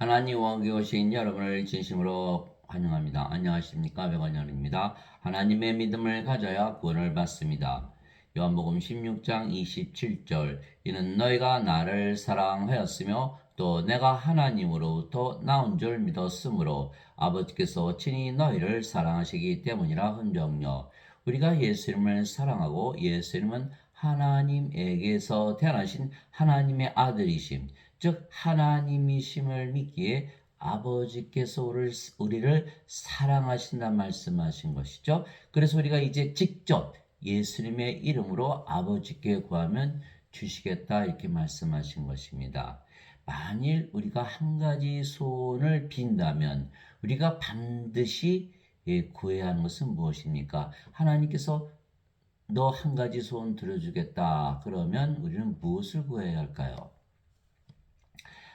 하나님 원교에 오신 여러분을 진심으로 환영합니다. 안녕하십니까? 백원영입니다. 하나님의 믿음을 가져야 구원을 받습니다. 요한복음 16장 27절 이는 너희가 나를 사랑하였으며 또 내가 하나님으로부터 나온 줄 믿었으므로 아버지께서 친히 너희를 사랑하시기 때문이라 흔적요. 우리가 예수님을 사랑하고 예수님은 하나님에게서 태어나신 하나님의 아들이심 즉 하나님이심을 믿기에 아버지께서 우리를 사랑하신다 말씀하신 것이죠. 그래서 우리가 이제 직접 예수님의 이름으로 아버지께 구하면 주시겠다 이렇게 말씀하신 것입니다. 만일 우리가 한 가지 소원을 빈다면 우리가 반드시 구해야 하는 것은 무엇입니까? 하나님께서 너 한 가지 소원 들어주겠다. 그러면 우리는 무엇을 구해야 할까요?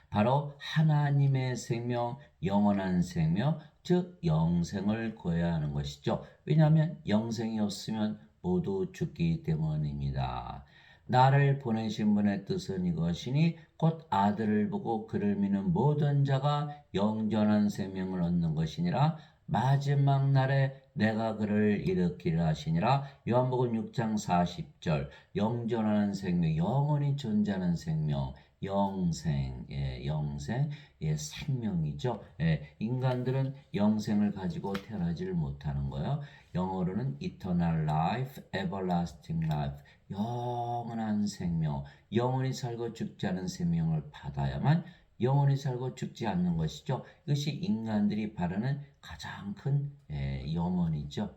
바로 하나님의 생명, 영원한 생명, 즉 영생을 구해야 하는 것이죠. 왜냐하면 영생이 없으면 모두 죽기 때문입니다. 나를 보내신 분의 뜻은 이것이니 곧 아들을 보고 그를 믿는 모든 자가 영전한 생명을 얻는 것이니라. 마지막 날에 내가 그를 일으키라 하시니라. 요한복음 6장 40절 영전하는 생명, 영원히 존재하는 생명, 영생, 영생, 생명이죠. 인간들은 영생을 가지고 태어나지를 못하는 거예요. 영어로는 eternal life, everlasting life, 영원한 생명, 영원히 살고 죽지 않은 생명을 받아야만 영원히 살고 죽지 않는 것이죠. 이것이 인간들이 바라는 가장 큰 염원이죠.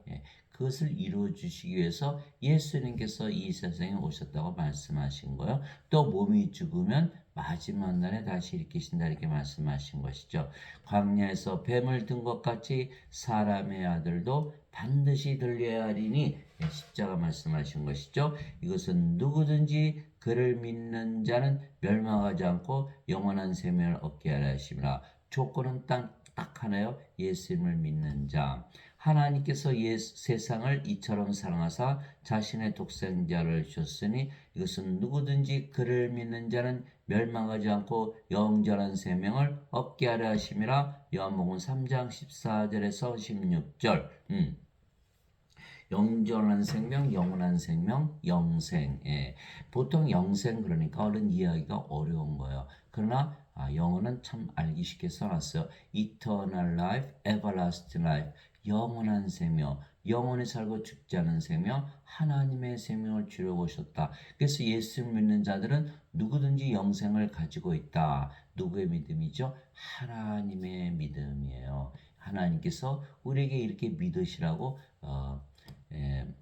그것을 이루어 주시기 위해서 예수님께서 이 세상에 오셨다고 말씀하신 거예요. 또 몸이 죽으면 마지막 날에 다시 일으키신다 이렇게 말씀하신 것이죠. 광야에서 뱀을 든 것 같이 사람의 아들도 반드시 들려야 하리니 십자가 말씀하신 것이죠. 이것은 누구든지 그를 믿는 자는 멸망하지 않고 영원한 생명을 얻게 하려 하심이라. 조건은 딱 하나요. 예수님을 믿는 자. 하나님께서 세상을 이처럼 사랑하사 자신의 독생자를 주셨으니 이것은 누구든지 그를 믿는 자는 멸망하지 않고 영원한 생명을 얻게 하려 하심이라. 요한복음 3장 14절에서 16절. 영원한 생명, 영원한 생명, 영생. 보통 영생 그러니까 얼른 이해하기가 어려운 거예요. 그러나 영어는 참 알기 쉽게 써놨어요. Eternal life, everlasting life. 영원한 생명, 영원히 살고 죽지 않은 생명, 하나님의 생명을 주려고 오셨다. 그래서 예수 믿는 자들은 누구든지 영생을 가지고 있다. 누구의 믿음이죠? 하나님의 믿음이에요. 하나님께서 우리에게 이렇게 믿으시라고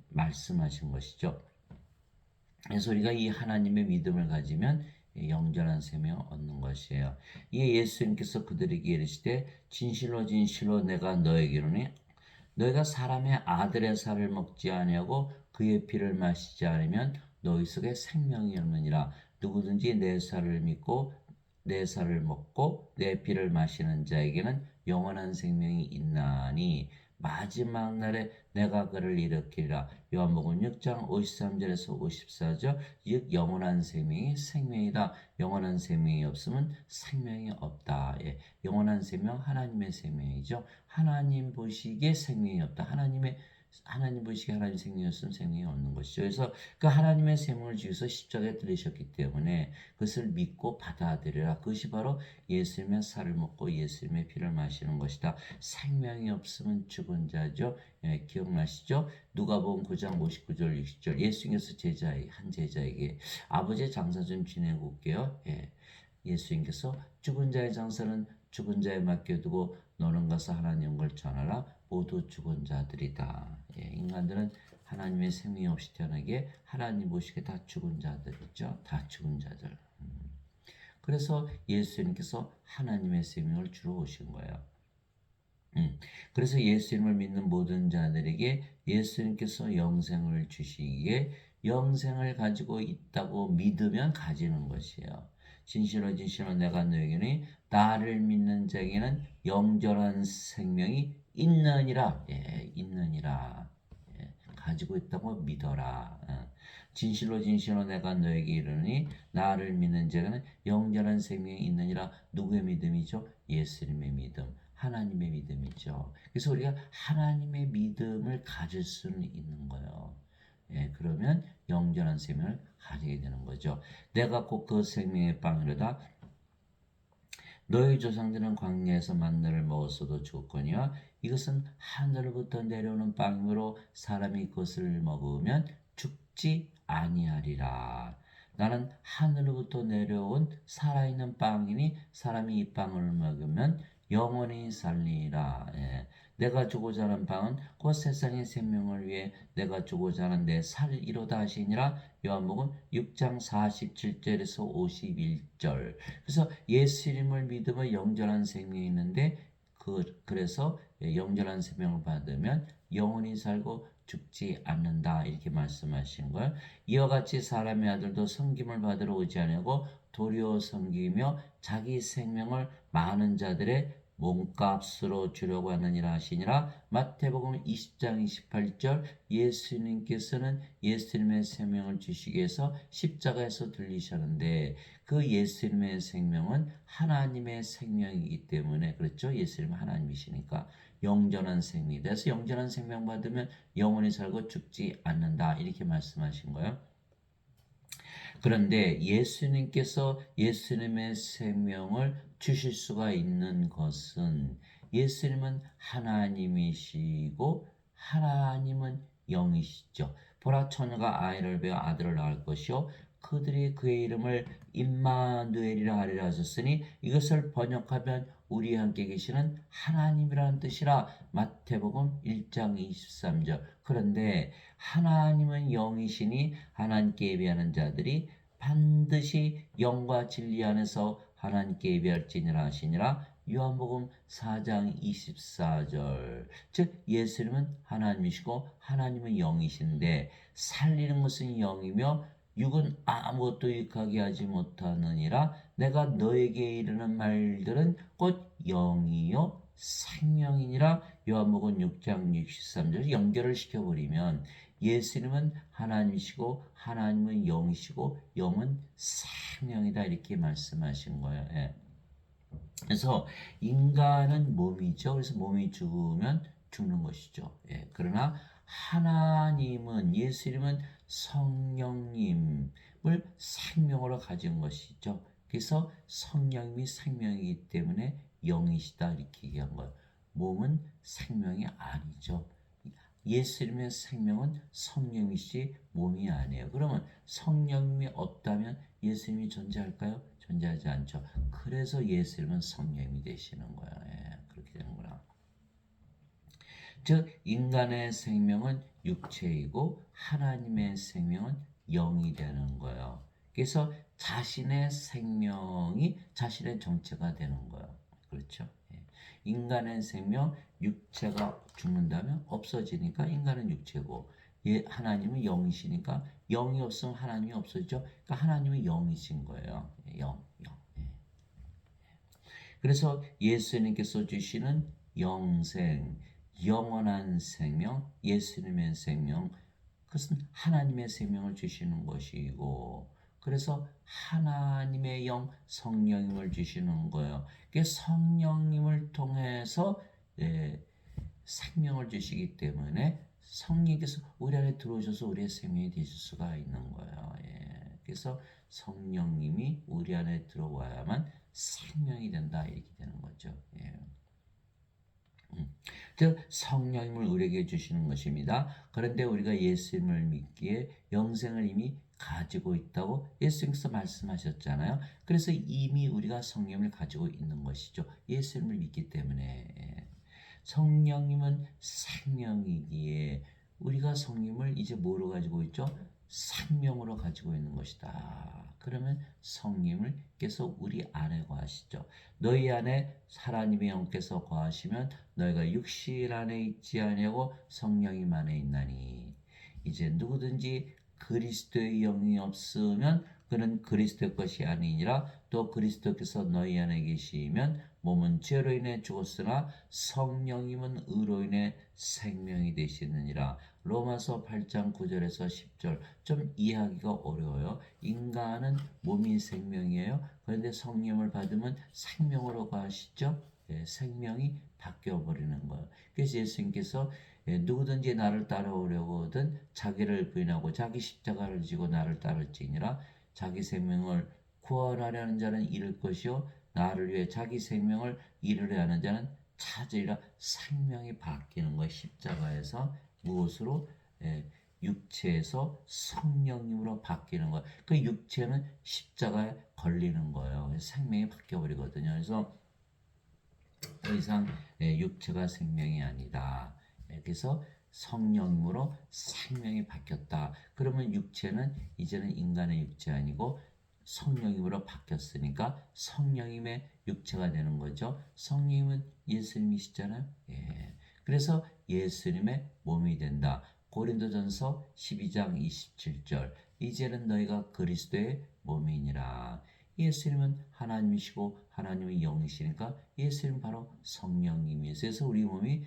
말씀하신 것이죠. 그래서 우리가 이 하나님의 믿음을 가지면 영전한 생명을 얻는 것이에요. 이에 예수님께서 그들에게 이르시되 진실로 진실로 내가 너에게 이르노니 너희가 사람의 아들의 살을 먹지 아니하고 그의 피를 마시지 않으면 너희 속에 생명이 없느니라. 누구든지 내 살을 믿고 내 살을 먹고 내 피를 마시는 자에게는 영원한 생명이 있나니 마지막 날에 내가 그를 일으키리라. 요한복음 6장 53절에서 54절 즉 영원한 생명이 생명이다. 영원한 생명이 없으면 생명이 없다. 영원한 생명 하나님의 생명이죠. 하나님 보시기에 생명이 없다. 하나님 보시기에 하나님 생명이었으면 생명이 없는 것이죠. 그래서 그 하나님의 생명을 주셔서 십자가에 들으셨기 때문에 그것을 믿고 받아들여라. 그것이 바로 예수님의 살을 먹고 예수님의 피를 마시는 것이다. 생명이 없으면 죽은 자죠. 기억나시죠? 누가복음 9장 59절 60절 예수님께서 한 제자에게 아버지의 장사 좀 지내고 올게요. 예수님께서 죽은 자의 장사는 죽은 자에 맡겨두고 너는 가서 하나님 걸 전하라. 모두 죽은 자들이다. 인간들은 하나님의 생명이 없이 태어나게 하나님 보시기에 다 죽은 자들이죠. 다 죽은 자들. 그래서 예수님께서 하나님의 생명을 주러 오신 거예요. 그래서 예수님을 믿는 모든 자들에게 예수님께서 영생을 주시기에 영생을 가지고 있다고 믿으면 가지는 것이에요. 진실로 진실로 내가 너에게는 나를 믿는 자에게는 영전한 생명이 있느니라. 있느니라. 가지고 있다고 믿어라. 진실로 진실로 내가 너에게 이르노니 나를 믿는 자는 영원한 생명이 있느니라. 누구의 믿음이죠? 예수님의 믿음, 하나님의 믿음이죠. 그래서 우리가 하나님의 믿음을 가질 수는 있는 거예요. 예, 그러면 영원한 생명을 가지게 되는 거죠. 내가 곧 그 생명의 빵이로다. 너희 조상들은 광야에서 만나를 먹었어도 죽었거니와 이것은 하늘로부터 내려오는 빵이므로 사람이 그것을 먹으면 죽지 아니하리라. 나는 하늘로부터 내려온 살아있는 빵이니 사람이 이 빵을 먹으면 영원히 살리라. 예. 내가 주고자 하는 빵은 곧 세상의 생명을 위해 내가 주고자 하는 내 살이로다 하시니라. 요한복음 6장 47절에서 51절. 그래서 예수님을 믿으면 영원한 생명이 있는데 그래서 영원한 생명을 받으면 영원히 살고 죽지 않는다 이렇게 말씀하신 거예요. 이와 같이 사람의 아들도 섬김을 받으러 오지 아니하고 도리어 섬기며 자기 생명을 많은 자들의 몸값으로 주려고 하느니라 하시니라. 마태복음 20장 28절. 예수님께서는 예수님의 생명을 주시기 위해서 십자가에서 들리셨는데 그 예수님의 생명은 하나님의 생명이기 때문에 그렇죠. 예수님은 하나님이시니까 영전한 생명이 돼서 영전한 생명 받으면 영원히 살고 죽지 않는다 이렇게 말씀하신 거예요. 그런데 예수님께서 예수님의 생명을 주실 수가 있는 것은 예수님은 하나님이시고 하나님은 영이시죠. 보라 처녀가 아이를 베어 아들을 낳을 것이요 그들이 그의 이름을 임마누엘이라 하리라 하셨으니 이것을 번역하면 우리 함께 계시는 하나님이라는 뜻이라. 마태복음 1장 23절. 그런데 하나님은 영이시니 하나님께 예배하는 자들이 반드시 영과 진리 안에서 하나님께 예배할지니라 하시니라. 요한복음 4장 24절. 즉 예수님은 하나님이시고 하나님은 영이신데 살리는 것은 영이며 육은 아무것도 유익하게 하지 못하느니라. 내가 너에게 이르는 말들은 곧 영이요 생명이니라. 요한복음 6장 63절. 연결을 시켜버리면 예수님은 하나님이시고 하나님은 영이시고 영은 생명이다 이렇게 말씀하신 거예요. 예. 그래서 인간은 몸이죠. 그래서 몸이 죽으면 죽는 것이죠. 예. 그러나 하나님은 예수님은 성령님을 생명으로 가진 것이죠. 그래서 성령님이 생명이기 때문에 영이시다 이렇게 얘기한 거예요. 몸은 생명이 아니죠. 예수님의 생명은 성령이시 몸이 아니에요. 그러면 성령님이 없다면 예수님이 존재할까요? 존재하지 않죠. 그래서 예수님은 성령이 되시는 거예요. 예, 그렇게 되는구나. 즉 인간의 생명은 육체이고 하나님의 생명은 영이 되는 거예요. 그래서 자신의 생명이 자신의 정체가 되는 거예요. 그렇죠? 예. 인간의 생명, 육체가 죽는다면 없어지니까 인간은 육체고 하나님은 영이시니까 영이 없으면 하나님이 없어지죠. 그러니까 하나님은 영이신 거예요. 영. 예. 그래서 예수님께서 주시는 영생, 영원한 생명, 예수님의 생명, 그것은 하나님의 생명을 주시는 것이고, 그래서 하나님의 영, 성령님을 주시는 거예요. 성령님을 통해서 생명을 주시기 때문에 성령께서 우리 안에 들어오셔서 우리의 생명이 되실 수가 있는 거예요. 예. 그래서 성령님이 우리 안에 들어와야만 생명이 된다 이렇게 되는 거죠. 예. 즉 성령님을 우리에게 주시는 것입니다. 그런데 우리가 예수님을 믿기에 영생을 이미 가지고 있다고 예수님께서 말씀하셨잖아요. 그래서 이미 우리가 성령을 가지고 있는 것이죠. 예수님을 믿기 때문에. 성령님은 생명이기에 우리가 성령을 이제 뭐로 가지고 있죠? 생명으로 가지고 있는 것이다. 그러면 성령님께서 우리 안에 거하시죠. 너희 안에 하나님의 영께서 거하시면 너희가 육신 안에 있지 아니하고 성령님 안에 있나니. 이제 누구든지 그리스도의 영이 없으면 그는 그리스도의 것이 아니니라. 또 그리스도께서 너희 안에 계시면 몸은 죄로 인해 죽었으나 성령님은 의로 인해 생명이 되시느니라. 로마서 8장 9절에서 10절 좀 이해하기가 어려워요. 인간은 몸이 생명이에요. 그런데 성령을 받으면 생명으로 가시죠. 예, 생명이 바뀌어 버리는 거예요. 그래서 예수님께서 누구든지 나를 따라오려거든 자기를 부인하고 자기 십자가를 지고 나를 따를지니라. 자기 생명을 구원하려는 자는 잃을 것이요 나를 위해 자기 생명을 잃으려 하는 자는 찾으리라. 생명이 바뀌는 거예요. 십자가에서 무엇으로? 육체에서 성령님으로 바뀌는 거예요. 그 육체는 십자가에 걸리는 거예요. 그래서 생명이 바뀌어 버리거든요. 그래서 더 이상 육체가 생명이 아니다. 그래서 성령으로 생명이 바뀌었다. 그러면 육체는 이제는 인간의 육체 아니고 성령님으로 바뀌었으니까 성령님의 육체가 되는 거죠. 성령님은 예수님이시잖아요. 예. 그래서 예수님의 몸이 된다. 고린도전서 12장 27절 이제는 너희가 그리스도의 몸이니라. 예수님은 하나님이시고 하나님은 영이시니까 예수님은 바로 성령님이셔서 우리 몸이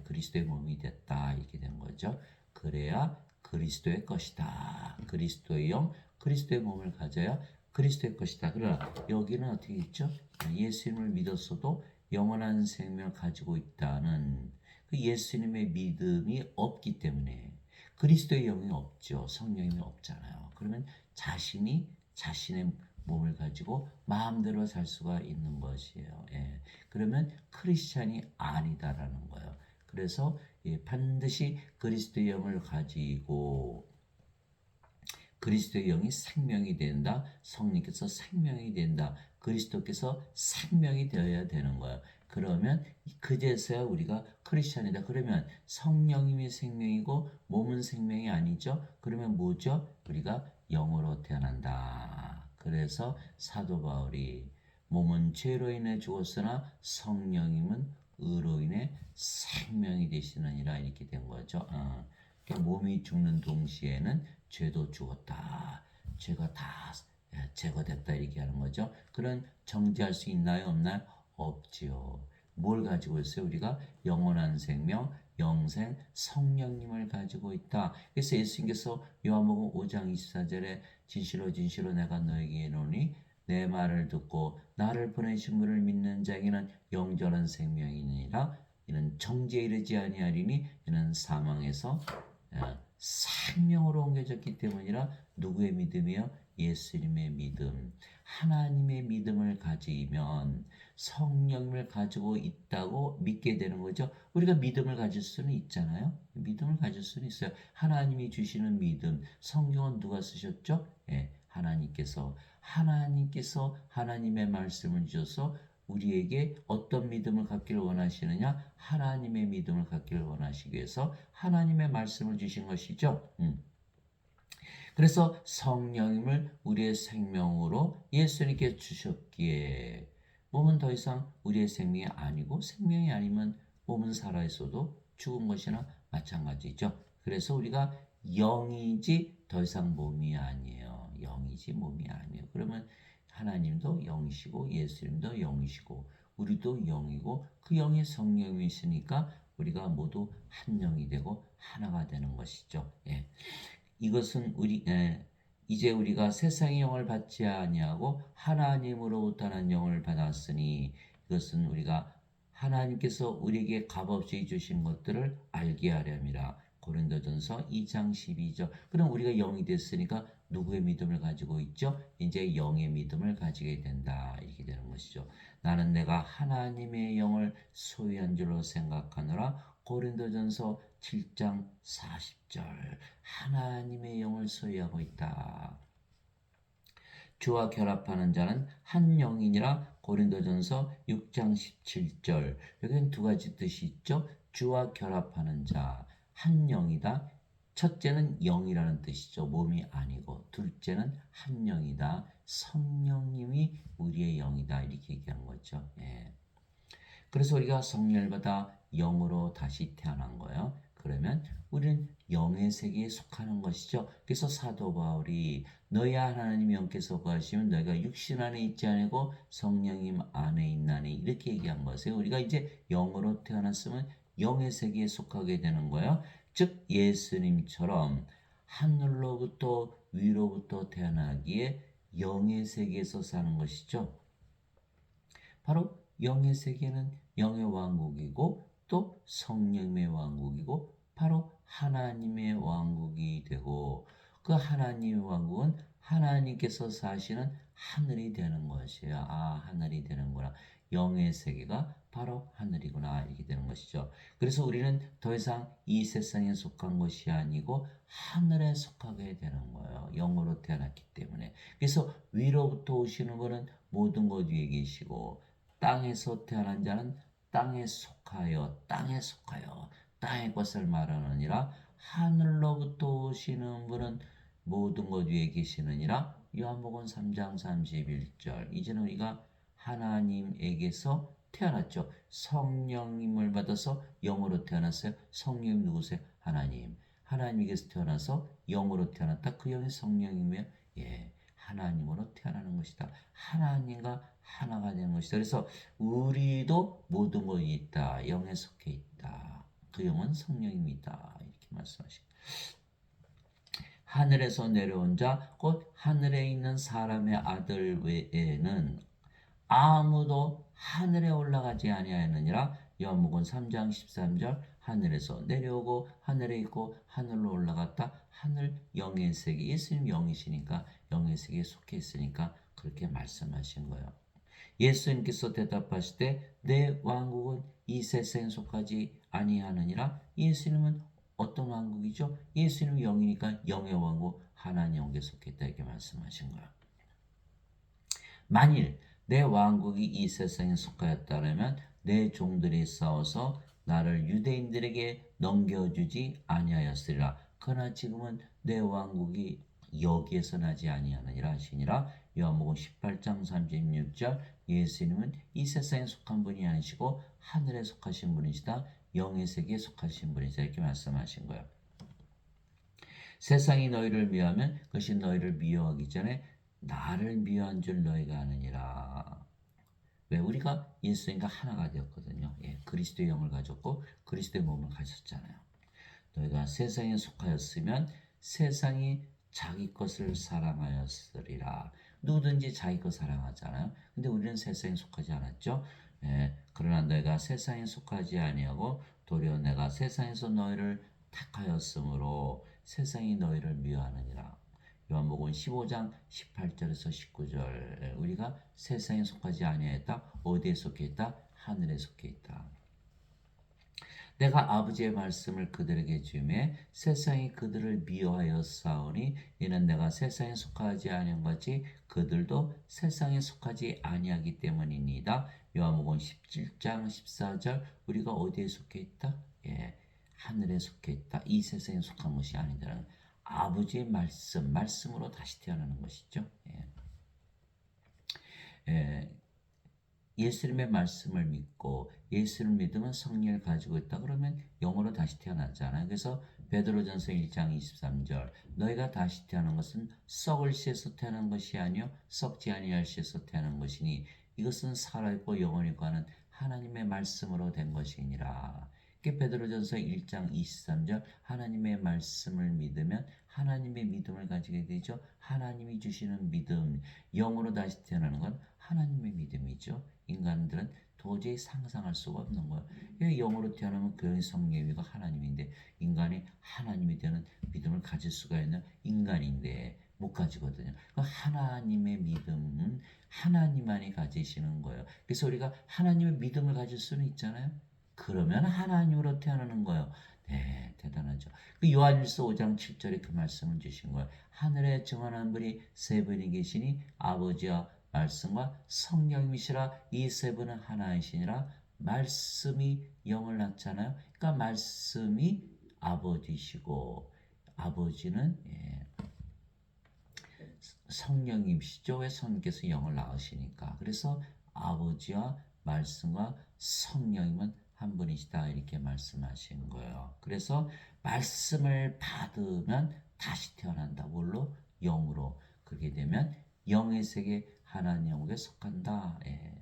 그리스도의 몸이 됐다 이렇게 된 거죠. 그래야 그리스도의 것이다. 그리스도의 영, 그리스도의 몸을 가져야 그리스도의 것이다. 그러나 여기는 어떻게 있죠? 예수님을 믿었어도 영원한 생명을 가지고 있다는 그 예수님의 믿음이 없기 때문에 그리스도의 영이 없죠. 성령이 없잖아요. 그러면 자신의 몸을 가지고 마음대로 살 수가 있는 것이에요. 예. 그러면 크리스찬이 아니다라는 거예요. 그래서 반드시 그리스도의 영을 가지고 그리스도의 영이 생명이 된다. 성령께서 생명이 된다. 그리스도께서 생명이 되어야 되는 거예요. 그러면 그제서야 우리가 크리스찬이다. 그러면 성령님이 생명이고 몸은 생명이 아니죠. 그러면 뭐죠? 우리가 영으로 태어난다. 그래서 사도 바울이 몸은 죄로 인해 죽었으나 성령님은 의로 인해 생명이 되시느니라 이렇게 된 거죠. 그러니까 몸이 죽는 동시에는 죄도 죽었다. 죄가 다 제거됐다 이렇게 하는 거죠. 그런 정죄할 수 있나요? 없나요? 없지요. 뭘 가지고 있어요? 우리가 영원한 생명, 영생, 성령님을 가지고 있다. 그래서 예수님께서 요한복음 5장 24절에 진실로 진실로 내가 너에게 이르노니 내 말을 듣고 나를 보내신 분을 믿는 자에게는 영원한 생명이니라. 이는 정죄에 이르지 아니하리니 이는 사망에서 생명으로 옮겨졌기 때문이라. 누구의 믿음이요? 예수님의 믿음. 하나님의 믿음을 가지면 성령을 가지고 있다고 믿게 되는 거죠. 우리가 믿음을 가질 수는 있잖아요. 믿음을 가질 수는 있어요. 하나님이 주시는 믿음. 성경은 누가 쓰셨죠? 하나님께서 하나님의 말씀을 주셔서 우리에게 어떤 믿음을 갖기를 원하시느냐? 하나님의 믿음을 갖기를 원하시기 위해서 하나님의 말씀을 주신 것이죠. 그래서 성령님을 우리의 생명으로 예수님께 주셨기에 몸은 더 이상 우리의 생명이 아니고 생명이 아니면 몸은 살아있어도 죽은 것이나 마찬가지죠. 그래서 우리가 영이지 더 이상 몸이 아니에요. 영이지 몸이 아니에요. 그러면 하나님도 영이시고 예수님도 영이시고 우리도 영이고 그 영이 성령이시니까 우리가 모두 한 영이 되고 하나가 되는 것이죠. 이것은 이제 우리가 세상의 영을 받지 아니하고 하나님으로부터 난 영을 받았으니 이것은 우리가 하나님께서 우리에게 값없이 주신 것들을 알게 하렴이라. 고린도전서 2장 12절. 그럼 우리가 영이 됐으니까 누구의 믿음을 가지고 있죠? 이제 영의 믿음을 가지게 된다. 이렇게 되는 것이죠. 나는 내가 하나님의 영을 소유한 줄로 생각하노라. 고린도전서 7장 40절. 하나님의 영을 소유하고 있다. 주와 결합하는 자는 한 영이니라. 고린도전서 6장 17절. 여기는 두 가지 뜻이 있죠. 주와 결합하는 자, 한 영이다. 첫째는 영이라는 뜻이죠. 몸이 아니고. 둘째는 한 영이다. 성령님이 우리의 영이다. 이렇게 얘기한 거죠. 그래서 우리가 성령을 받아 영으로 다시 태어난 거예요. 그러면 우리는 영의 세계에 속하는 것이죠. 그래서 사도 바울이 너희야 하나님이 영께서 거하시면 너희가 육신 안에 있지 아니고 성령님 안에 있나니 이렇게 얘기한 것이에요. 우리가 이제 영으로 태어났으면 영의 세계에 속하게 되는 거예요. 즉 예수님처럼 하늘로부터 위로부터 태어나기에 영의 세계에서 사는 것이죠. 바로 영의 세계는 영의 왕국이고 또 성령의 왕국이고 바로 하나님의 왕국이 되고 그 하나님의 왕국은 하나님께서 사시는 하늘이 되는 것이에요. 아, 하늘이 되는구나. 영의 세계가 바로 하늘이구나. 이렇게 되는 것이죠. 그래서 우리는 더 이상 이 세상에 속한 것이 아니고 하늘에 속하게 되는 거예요. 영으로 태어났기 때문에. 그래서 위로부터 오시는 분은 모든 것 위에 계시고 땅에서 태어난 자는 땅에 속하여 땅의 것을 말하느니라. 하늘로부터 오시는 분은 모든 것 위에 계시느니라. 요한복음 3장 31절. 이제는 우리가 하나님에게서 태어났죠. 성령님을 받아서 영으로 태어났어요. 성령님 누구세요? 하나님. 하나님에게서 태어나서 영으로 태어났다. 그 영이 성령이며 예, 하나님으로 태어나는 것이다. 하나님과 하나가 되는 것이다. 그래서 우리도 모든 것이 있다. 영에 속해 있다. 그 영은 성령입니다. 이렇게 말씀하십니다. 하늘에서 내려온 자, 곧 하늘에 있는 사람의 아들 외에는 아무도 하늘에 올라가지 아니하였느니라. 요한복음 3장 13절. 하늘에서 내려오고 하늘에 있고 하늘로 올라갔다. 하늘 영의 세계. 예수님 영이시니까 영의 세계에 속해 있으니까 그렇게 말씀하신 거예요. 예수님께서 대답하실 때 내 왕국은 이 세상에 속하지 아니하느니라. 예수님은 어떤 왕국이죠? 예수님은 영이니까 영의 왕국 하나님 영에 속했다 이렇게 말씀하신 거예요. 만일 내 왕국이 이 세상에 속하였다면 내 종들이 싸워서 나를 유대인들에게 넘겨주지 아니하였으리라. 그러나 지금은 내 왕국이 여기에서 나지 아니하느니라 하시니라. 요한복음 18장 36절. 예수님은 이 세상에 속한 분이 아니시고 하늘에 속하신 분이시다. 영의 세계에 속하신 분이시다. 이렇게 말씀하신 거예요. 세상이 너희를 미워하면 그것이 너희를 미워하기 전에 나를 미워한 줄 너희가 아느니라. 왜? 우리가 예수님과 하나가 되었거든요. 예, 그리스도의 영을 가졌고 그리스도의 몸을 가졌잖아요. 너희가 세상에 속하였으면 세상이 자기 것을 사랑하였으리라. 누구든지 자기 것 사랑하잖아요. 근데 우리는 세상에 속하지 않았죠. 예, 그러나 너희가 세상에 속하지 아니하고 도리어 내가 세상에서 너희를 택하였으므로 세상이 너희를 미워하느니라. 요한복음 15장 18절에서 19절. 우리가 세상에 속하지 아니하였다. 어디에 속해 있다? 하늘에 속해 있다. 내가 아버지의 말씀을 그들에게 주매 세상이 그들을 미워하여 싸우니 이는 내가 세상에 속하지 아니한 것이 그들도 세상에 속하지 아니하기 때문이니이다. 요한복음 17장 14절. 우리가 어디에 속해 있다? 예, 하늘에 속해 있다. 이 세상에 속한 것이 아니다라는 아버지의 말씀으로 다시 태어나는 것이죠. 예. 예, 예수님의 말씀을 믿고 예수를 믿으면 성령을 가지고 있다 그러면 영으로 다시 태어나잖아요. 그래서 베드로전서 1장 23절. 너희가 다시 태어난 것은 썩을 씨에서 태어난 것이 아니요 썩지 아니할 씨에서 태어난 것이니 이것은 살아있고 영원히 가는 하나님의 말씀으로 된 것이니라. 베드로전서 1장 23절. 하나님의 말씀을 믿으면 하나님의 믿음을 가지게 되죠. 하나님이 주시는 믿음, 영으로 다시 태어나는 건 하나님의 믿음이죠. 인간들은 도저히 상상할 수가 없는 거예요. 영으로 태어나면 그 성령이가 하나님인데 인간이 하나님이 되는 믿음을 가질 수가 있는 인간인데 못 가지거든요. 하나님의 믿음은 하나님만이 가지시는 거예요. 그래서 우리가 하나님의 믿음을 가질 수는 있잖아요. 그러면 하나님으로 태어나는 거예요. 네, 대단하죠. 그 요한일서 5장 7절에 그 말씀을 주신 거예요. 하늘에 정한 분이 세 분이 계시니 아버지와 말씀과 성령이시라. 이 세 분은 하나이시니라. 말씀이 영을 낳잖아요. 그러니까 말씀이 아버지시고 아버지는 성령님이시죠. 왜 성령께서 영을 낳으시니까. 그래서 아버지와 말씀과 성령님은 한 분이시다 이렇게 말씀하신 거예요. 그래서 말씀을 받으면 다시 태어난다. 뭘로? 영으로. 그렇게 되면 영의 세계 하나님 영국에 속한다. 예.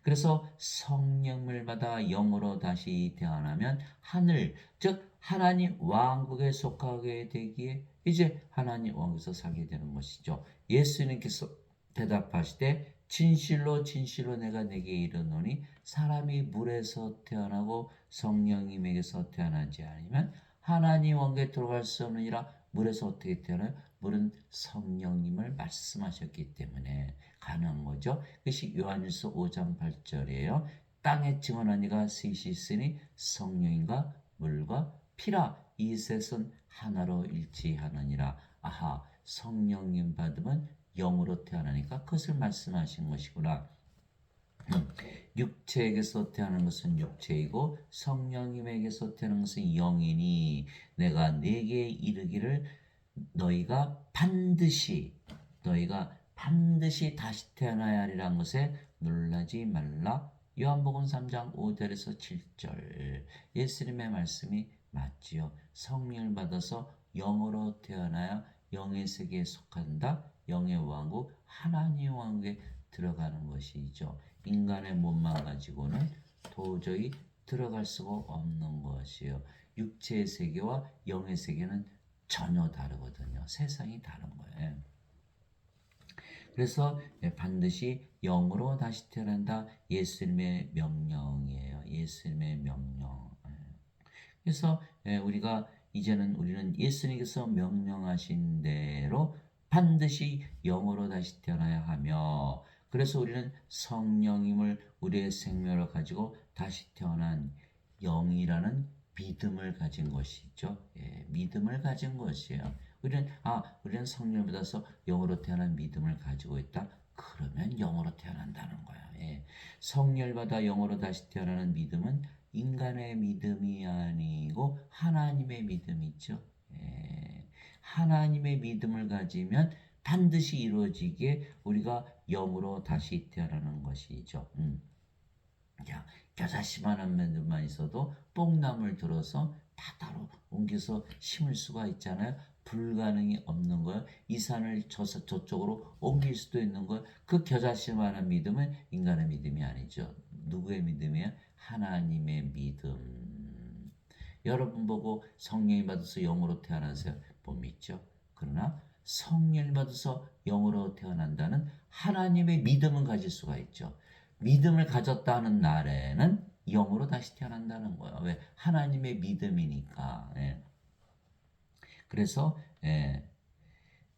그래서 성령을 받아 영으로 다시 태어나면 하늘, 즉 하나님 왕국에 속하게 되기에 이제 하나님 왕국에서 살게 되는 것이죠. 예수님께서 대답하시되 진실로 진실로 내가 내게 이르노니 사람이 물에서 태어나고 성령님에게서 태어나지 아니면 하나님 왕국에 들어갈 수 없느니라. 물에서 어떻게 태어나요? 물은 성령님을 말씀하셨기 때문에 가능한 거죠. 그것이 요한일서 5장 8절이에요. 땅에 증언한 이가 셋이 있으니 성령인가 물과 피라. 이 셋은 하나로 일치하느니라. 아하, 성령님 받으면 영으로 태어나니까 그것을 말씀하신 것이구나. 육체에게서 태어난 것은 육체이고 성령님에게서 태어난 것은 영이니 내가 네게 이르기를 너희가 반드시 다시 태어나야 하리라는 것에 놀라지 말라. 요한복음 3장 5절에서 7절 예수님의 말씀이 맞지요. 성령을 받아서 영으로 태어나야 영의 세계에 속한다. 영의 왕국 하나님의 왕국에 들어가는 것이죠. 인간의 몸만 가지고는 도저히 들어갈 수가 없는 것이에요. 육체의 세계와 영의 세계는 전혀 다르거든요. 세상이 다른 거예요. 그래서 반드시 영으로 다시 태어난다. 예수님의 명령이에요. 예수님의 명령. 그래서 우리는 예수님께서 명령하신 대로 반드시 영으로 다시 태어나야 하며, 그래서 우리는 성령님을 우리의 생명을 가지고 다시 태어난 영이라는 믿음을 가진 것이죠. 믿음을 가진 것이에요. 우리는 성령을 받아서 영으로 태어난 믿음을 가지고 있다. 그러면 영으로 태어난다는 거야. 성령을 받아 영으로 다시 태어나는 믿음은 인간의 믿음이 아니고 하나님의 믿음이죠. 하나님의 믿음을 가지면 반드시 이루어지게 우리가 영으로 다시 태어나는 것이죠. 겨자씨만한 면들만 있어도 뽕나물 들어서 바다로 옮겨서 심을 수가 있잖아요. 불가능이 없는 거예요. 이 산을 저쪽으로 옮길 수도 있는 거예요. 그 겨자씨만한 믿음은 인간의 믿음이 아니죠. 누구의 믿음이에요? 하나님의 믿음. 여러분 보고 성령이 받아서 영으로 태어나세요. 못 믿죠. 그러나 성령이 받아서 영으로 태어난다는 하나님의 믿음은 가질 수가 있죠. 믿음을 가졌다는 날에는 영으로 다시 태어난다는 거예요. 왜? 하나님의 믿음이니까. 그래서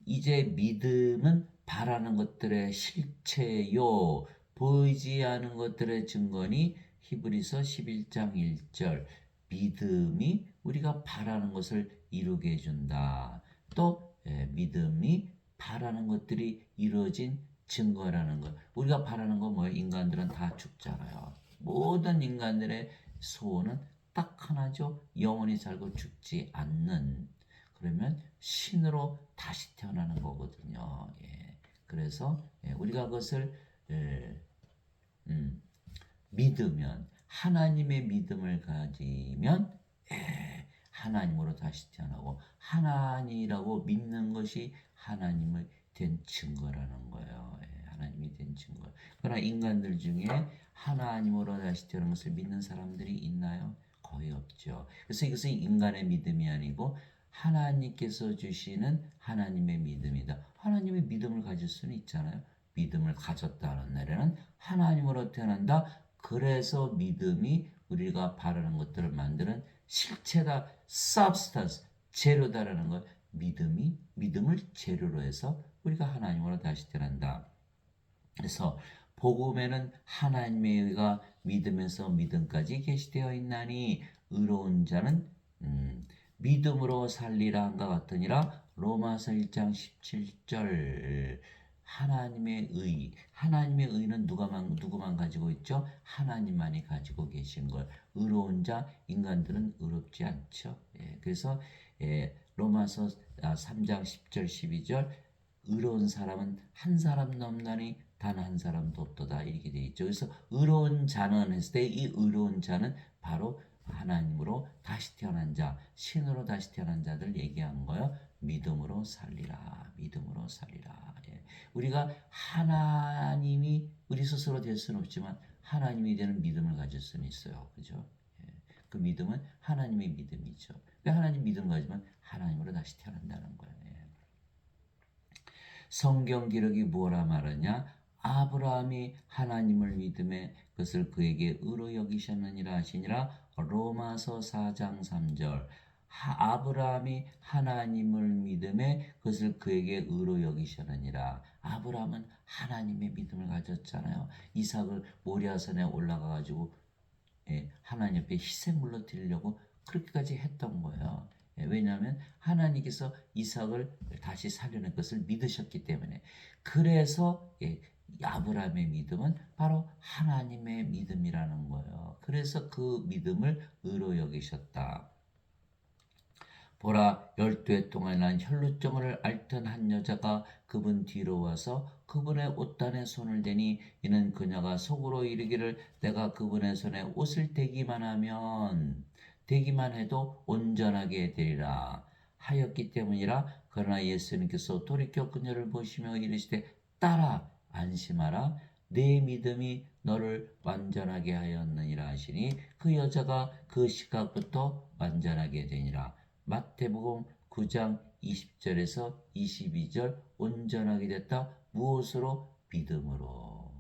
이제 믿음은 바라는 것들의 실체요. 보이지 않은 것들의 증거니 히브리서 11장 1절 믿음이 우리가 바라는 것을 이루게 해준다. 또 믿음이 바라는 것들이 이루어진 증거라는 것. 우리가 바라는 건 뭐예요? 인간들은 다 죽잖아요. 모든 인간들의 소원은 딱 하나죠. 영원히 살고 죽지 않는. 그러면 신으로 다시 태어나는 거거든요. 그래서 우리가 그것을 믿으면, 하나님의 믿음을 가지면 하나님으로 다시 태어나고, 하나님이라고 믿는 것이 하나님의 된 증거라는 거예요. 하나님이 된 증거. 그러나 인간들 중에 하나님으로 다시 태어난 것을 믿는 사람들이 있나요? 거의 없죠. 그래서 이것은 인간의 믿음이 아니고 하나님께서 주시는 하나님의 믿음이다. 하나님의 믿음을 가질 수는 있잖아요. 믿음을 가졌다는 날에는 하나님으로 태어난다. 그래서 믿음이 우리가 바라는 것들을 만드는 실체다. substance, 재료다라는 것. 믿음을 재료로 해서 우리가 하나님으로 다시 태어난다. 그래서 복음에는 하나님의 의가 믿음에서 믿음까지 계시되어 있나니 의로운 자는 믿음으로 살리라 한것 같으니라. 로마서 1장 17절 하나님의 의는 누구만 가지고 있죠? 하나님만이 가지고 계신 걸. 의로운 자, 인간들은 의롭지 않죠. 그래서 로마서 3장 10절 12절 의로운 사람은 한 사람도 없나니 단 한 사람도 없도다 이렇게 되어 있죠. 그래서 의로운 자는 했을 때 이 의로운 자는 바로 하나님으로 다시 태어난 자, 신으로 다시 태어난 자들 얘기한 거예요. 믿음으로 살리라. 우리가 하나님이 우리 스스로 될 수는 없지만 하나님이 되는 믿음을 가질 수는 있어요. 그죠? 예. 그 믿음은 하나님의 믿음이죠. 하나님 믿음 가지면 하나님으로 다시 태어난다는 거예요. 예. 성경 기록이 뭐라 말하냐? 아브라함이 하나님을 믿음에 그것을 그에게 의로 여기셨느니라 하시니라. 로마서 4장 3절. 아브라함이 하나님을 믿음에 그것을 그에게 의로 여기셨느니라. 아브라함은 하나님의 믿음을 가졌잖아요. 이삭을 모리아산에 올라가 가지고 하나님 앞에 희생물로 드리려고 그렇게까지 했던 거예요. 왜냐하면 하나님께서 이삭을 다시 살려낸 것을 믿으셨기 때문에. 그래서 아브라함의 믿음은 바로 하나님의 믿음이라는 거예요. 그래서 그 믿음을 의로 여기셨다. 보라, 12해 동안 난 혈루증을 앓던 한 여자가 그분 뒤로 와서 그분의 옷단에 손을 대니 이는 그녀가 속으로 이르기를 내가 그분의 손에 옷을 대기만 해도 온전하게 되리라 하였기 때문이라. 그러나 예수님께서 돌이켜 그녀를 보시며 이르시되 딸아 안심하라 내 믿음이 너를 완전하게 하였느니라 하시니 그 여자가 그 시각부터 완전하게 되니라. 마태복음 9장 20절에서 22절 온전하게 됐다. 무엇으로? 믿음으로.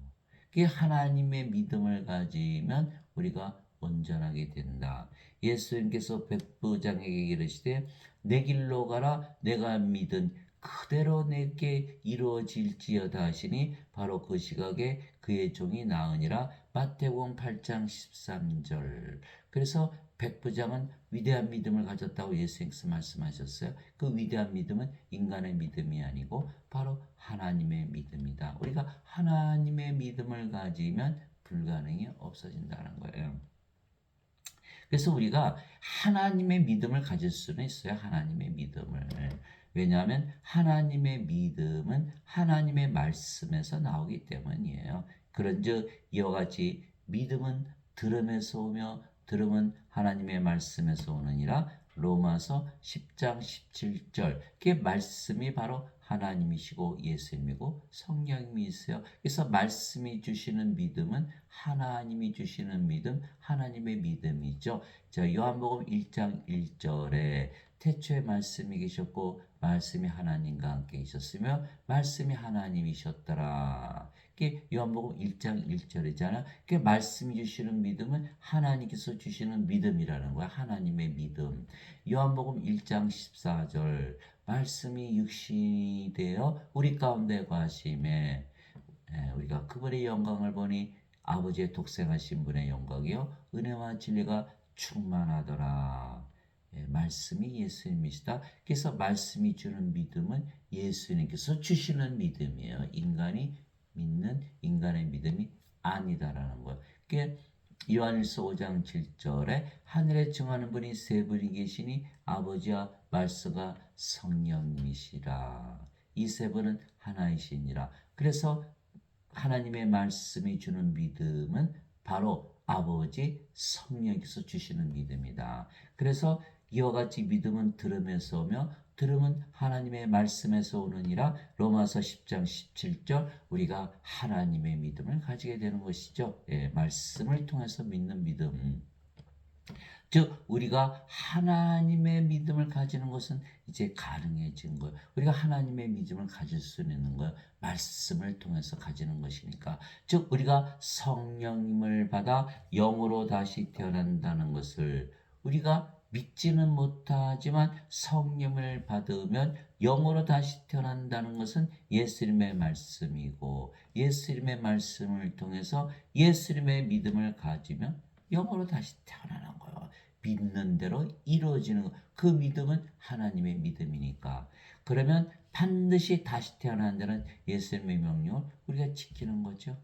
그 하나님의 믿음을 가지면 우리가 온전하게 된다. 예수님께서 백부장에게 이르시되 내 길로 가라 내가 믿은 그대로 내게 이루어질지어다 하시니 바로 그 시각에 그의 종이 나으니라. 마태복음 8장 13절. 그래서 백부장은 위대한 믿음을 가졌다고 예수님께서 말씀하셨어요. 그 위대한 믿음은 인간의 믿음이 아니고 바로 하나님의 믿음이다. 우리가 하나님의 믿음을 가지면 불가능이 없어진다는 거예요. 그래서 우리가 하나님의 믿음을 가질 수는 있어요. 하나님의 믿음을. 왜냐하면 하나님의 믿음은 하나님의 말씀에서 나오기 때문이에요. 그런즉 이와 같이 믿음은 들음에서 오며 들음은 하나님의 말씀에서 오느니라. 로마서 10장 17절. 그 말씀이 바로 하나님이시고 예수님이고 성령님이 있어요. 그래서 말씀이 주시는 믿음은 하나님이 주시는 믿음, 하나님의 믿음이죠. 자, 요한복음 1장 1절에 태초에 말씀이 계셨고 말씀이 하나님과 함께 계셨으며 말씀이 하나님이셨더라. 그게 요한복음 1장 1절이잖아. 그 말씀이 주시는 믿음은 하나님께서 주시는 믿음이라는 거야. 하나님의 믿음. 요한복음 1장 14절. 말씀이 육신이 되어 우리 가운데 거하심에 우리가 그분의 영광을 보니 아버지의 독생하신 분의 영광이요 은혜와 진리가 충만하더라. 말씀이 예수님이시다. 그래서 말씀이 주는 믿음은 예수님께서 주시는 믿음이에요. 인간이 믿는 인간의 믿음이 아니다라는 거예요. 그게 요한일서 5장 7절에 하늘에 정하는 분이 세 분이 계시니 아버지와 말씀과 성령이시라. 이 세 분은 하나이시니라. 그래서 하나님의 말씀이 주는 믿음은 바로 아버지 성령께서 주시는 믿음이다. 그래서 이와 같이 믿음은 들음에서 오며 들음은 하나님의 말씀에서 오느니라. 로마서 10장 17절. 우리가 하나님의 믿음을 가지게 되는 것이죠. 말씀을 통해서 믿는 믿음. 즉 우리가 하나님의 믿음을 가지는 것은 이제 가능해진 거예요. 우리가 하나님의 믿음을 가질 수 있는 거예요. 말씀을 통해서 가지는 것이니까. 즉 우리가 성령님을 받아 영으로 다시 태어난다는 것을 우리가 믿지는 못하지만 성령을 받으면 영으로 다시 태어난다는 것은 예수님의 말씀이고 예수님의 말씀을 통해서 예수님의 믿음을 가지면 영으로 다시 태어나는 거예요. 믿는 대로 이루어지는 그 믿음은 하나님의 믿음이니까. 그러면 반드시 다시 태어난다는 예수님의 명령을 우리가 지키는 거죠.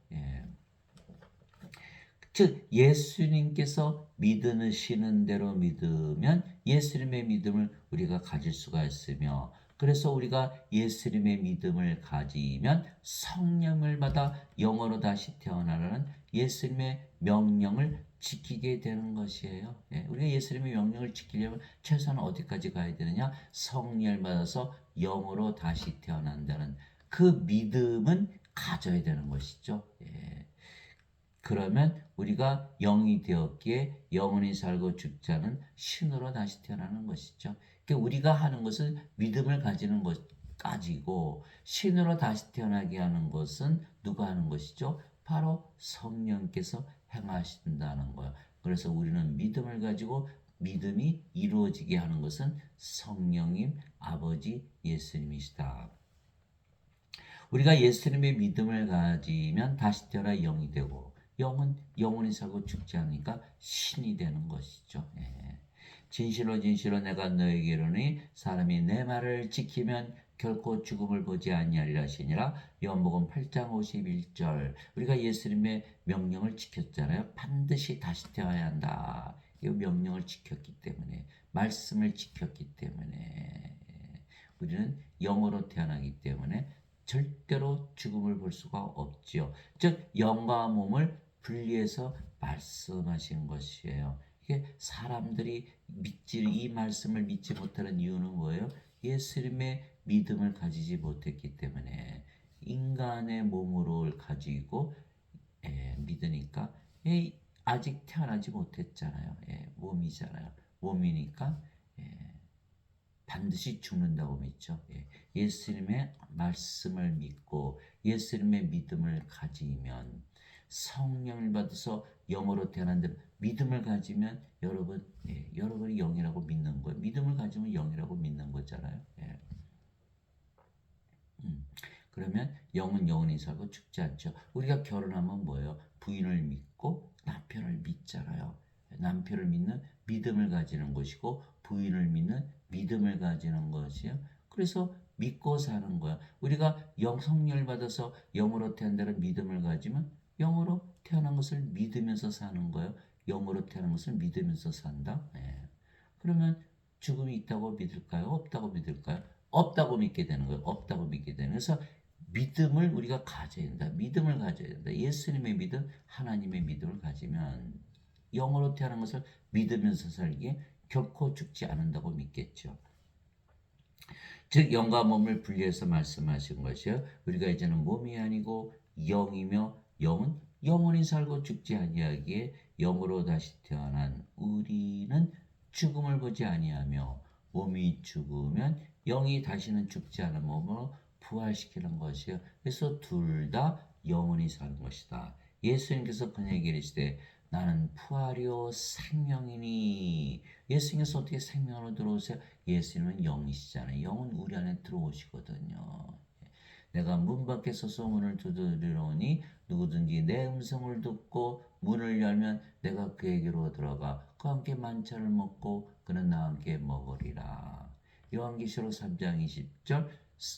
즉 예수님께서 믿으시는 대로 믿으면 예수님의 믿음을 우리가 가질 수가 있으며 그래서 우리가 예수님의 믿음을 가지면 성령을 받아 영으로 다시 태어나라는 예수님의 명령을 지키게 되는 것이에요. 우리가 예수님의 명령을 지키려면 최소한 어디까지 가야 되느냐? 성령을 받아서 영으로 다시 태어난다는 그 믿음은 가져야 되는 것이죠. 그러면 우리가 영이 되었기에 영원히 살고 죽지 않은 신으로 다시 태어나는 것이죠. 그러니까 우리가 하는 것은 믿음을 가지는 것 가지고 신으로 다시 태어나게 하는 것은 누가 하는 것이죠? 바로 성령께서 행하신다는 거예요. 그래서 우리는 믿음을 가지고 믿음이 이루어지게 하는 것은 성령님, 아버지, 예수님이시다. 우리가 예수님의 믿음을 가지면 다시 태어나 영이 되고 영은 영원히 살고 죽지 않으니까 신이 되는 것이죠. 예. 진실로 진실로 내가 너에게 이르노니 사람이 내 말을 지키면 결코 죽음을 보지 아니하리라 하시니라. 요한복음 8장 51절. 우리가 예수님의 명령을 지켰잖아요. 반드시 다시 태어나야 한다. 이 명령을 지켰기 때문에, 말씀을 지켰기 때문에 우리는 영으로 태어나기 때문에 절대로 죽음을 볼 수가 없지요. 즉 영과 몸을 분리해서 말씀하신 것이에요. 이게 사람들이 이 말씀을 믿지 못하는 이유는 뭐예요? 예수님의 믿음을 가지지 못했기 때문에 인간의 몸으로 가지고 믿으니까 아직 태어나지 못했잖아요. 몸이잖아요. 몸이니까 반드시 죽는다고 믿죠. 예수님의 말씀을 믿고 예수님의 믿음을 가지면 성령을 받아서 영으로 태어난데 믿음을 가지면 여러분이 영이라고 믿는 거예요. 믿음을 가지면 영이라고 믿는 거잖아요. 그러면 영은 영원히 살고 죽지 않죠. 우리가 결혼하면 뭐예요? 부인을 믿고 남편을 믿잖아요. 남편을 믿는 믿음을 가지는 것이고 부인을 믿는 믿음을 가지는 것이요. 그래서 믿고 사는 거야. 우리가 성령을 받아서 영으로 태어난다는 믿음을 가지면 영으로 태어난 것을 믿으면서 사는 거예요. 영으로 태어난 것을 믿으면서 산다. 그러면 죽음이 있다고 믿을까요? 없다고 믿을까요? 없다고 믿게 되는 거예요. 없다고 믿게 되는. 그래서 믿음을 우리가 가져야 된다. 믿음을 가져야 된다. 예수님의 믿음, 하나님의 믿음을 가지면 영으로 태어난 것을 믿으면서 살기에 결코 죽지 않는다고 믿겠죠. 즉 영과 몸을 분리해서 말씀하신 것이요. 우리가 이제는 몸이 아니고 영이며 영은 영원히 살고 죽지 아니하기에 영으로 다시 태어난 우리는 죽음을 보지 아니하며 몸이 죽으면 영이 다시는 죽지 않은 몸으로 부활시키는 것이요. 그래서 둘 다 영원히 사는 것이다. 예수님께서 그에게 이르시되 나는 부활이요 생명이니. 예수님께서 어떻게 생명으로 들어오세요? 예수님은 영이시잖아요. 영은 우리 안에 들어오시거든요. 내가 문 밖에 서서 문을 두드리노니 누구든지 내 음성을 듣고 문을 열면 내가 그에게로 들어가 그와 함께 만찬을 먹고 그는 나와 함께 먹으리라. 요한계시록 3장 20절.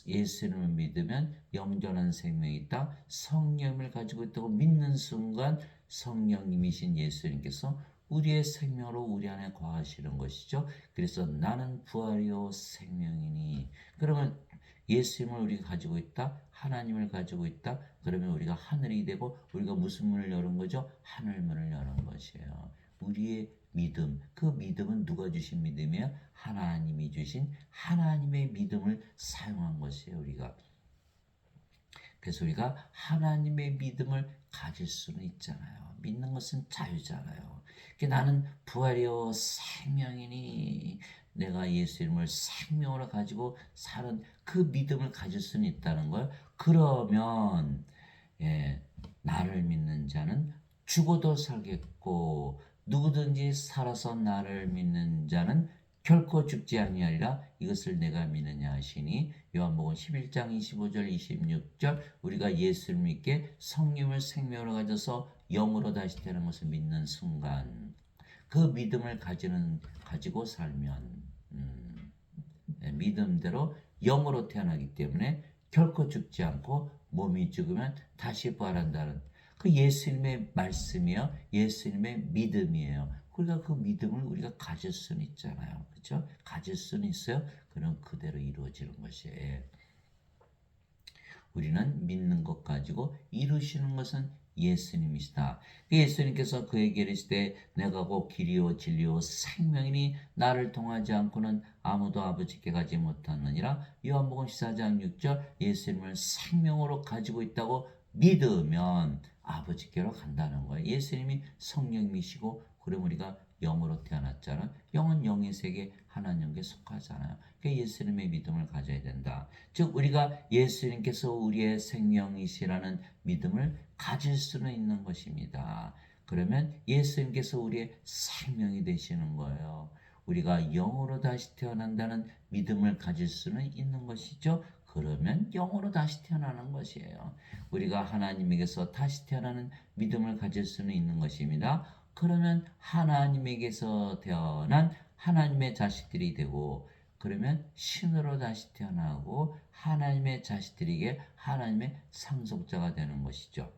예수님을 믿으면 영전한 생명이 있다. 성령을 가지고 있다고 믿는 순간 성령님이신 예수님께서 우리의 생명으로 우리 안에 거하시는 것이죠. 그래서 나는 부활이요 생명이니. 그러면 예수님을 우리가 가지고 있다. 하나님을 가지고 있다. 그러면 우리가 하늘이 되고 우리가 무슨 문을 여는 거죠? 하늘 문을 여는 것이에요. 우리의 믿음, 그 믿음은 누가 주신 믿음이에요? 하나님이 주신 하나님의 믿음을 사용한 것이에요. 우리가. 그래서 우리가 하나님의 믿음을 가질 수는 있잖아요. 믿는 것은 자유잖아요. 나는 부활이요 생명이니. 내가 예수 이름을 생명으로 가지고 사는 그 믿음을 가질 수는 있다는 거예요. 그러면 나를 믿는 자는 죽어도 살겠고 누구든지 살아서 나를 믿는 자는 결코 죽지 아니하리라. 이것을 내가 믿느냐 하시니. 요한복음 11장 25절 26절. 우리가 예수를 믿게 성령을 생명으로 가져서 영으로 다시 태어난 것을 믿는 순간 그 믿음을 가지고 살면 믿음대로 영으로 태어나기 때문에 결코 죽지 않고 몸이 죽으면 다시 부활한다는 그 예수님의 말씀이요. 예수님의 믿음이에요. 우리가 그 믿음을 우리가 가질 수는 있잖아요. 그렇죠? 가질 수는 있어요. 그럼 그대로 이루어지는 것이에요. 우리는 믿는 것 가지고 이루시는 것은 예수님이시다. 예수님께서 그에게 이르시되 내가 곧 길이요 진리요 생명이니 나를 통하지 않고는 아무도 아버지께 가지 못하느니라. 요한복음 14장 6절. 예수님을 생명으로 가지고 있다고 믿으면 아버지께로 간다는 거예요. 예수님이 성령이시고 그럼 우리가 영으로 태어났잖아. 영은 영의 세계 하나님께 속하잖아요. 그러니까 예수님의 믿음을 가져야 된다. 즉 우리가 예수님께서 우리의 생명이시라는 믿음을 가질 수는 있는 것입니다. 그러면 예수님께서 우리의 생명이 되시는 거예요. 우리가 영으로 다시 태어난다는 믿음을 가질 수는 있는 것이죠. 그러면 영으로 다시 태어나는 것이에요. 우리가 하나님에게서 다시 태어나는 믿음을 가질 수는 있는 것입니다. 그러면 하나님에게서 태어난 하나님의 자식들이 되고 그러면 신으로 다시 태어나고 하나님의 자식들에게 하나님의 상속자가 되는 것이죠.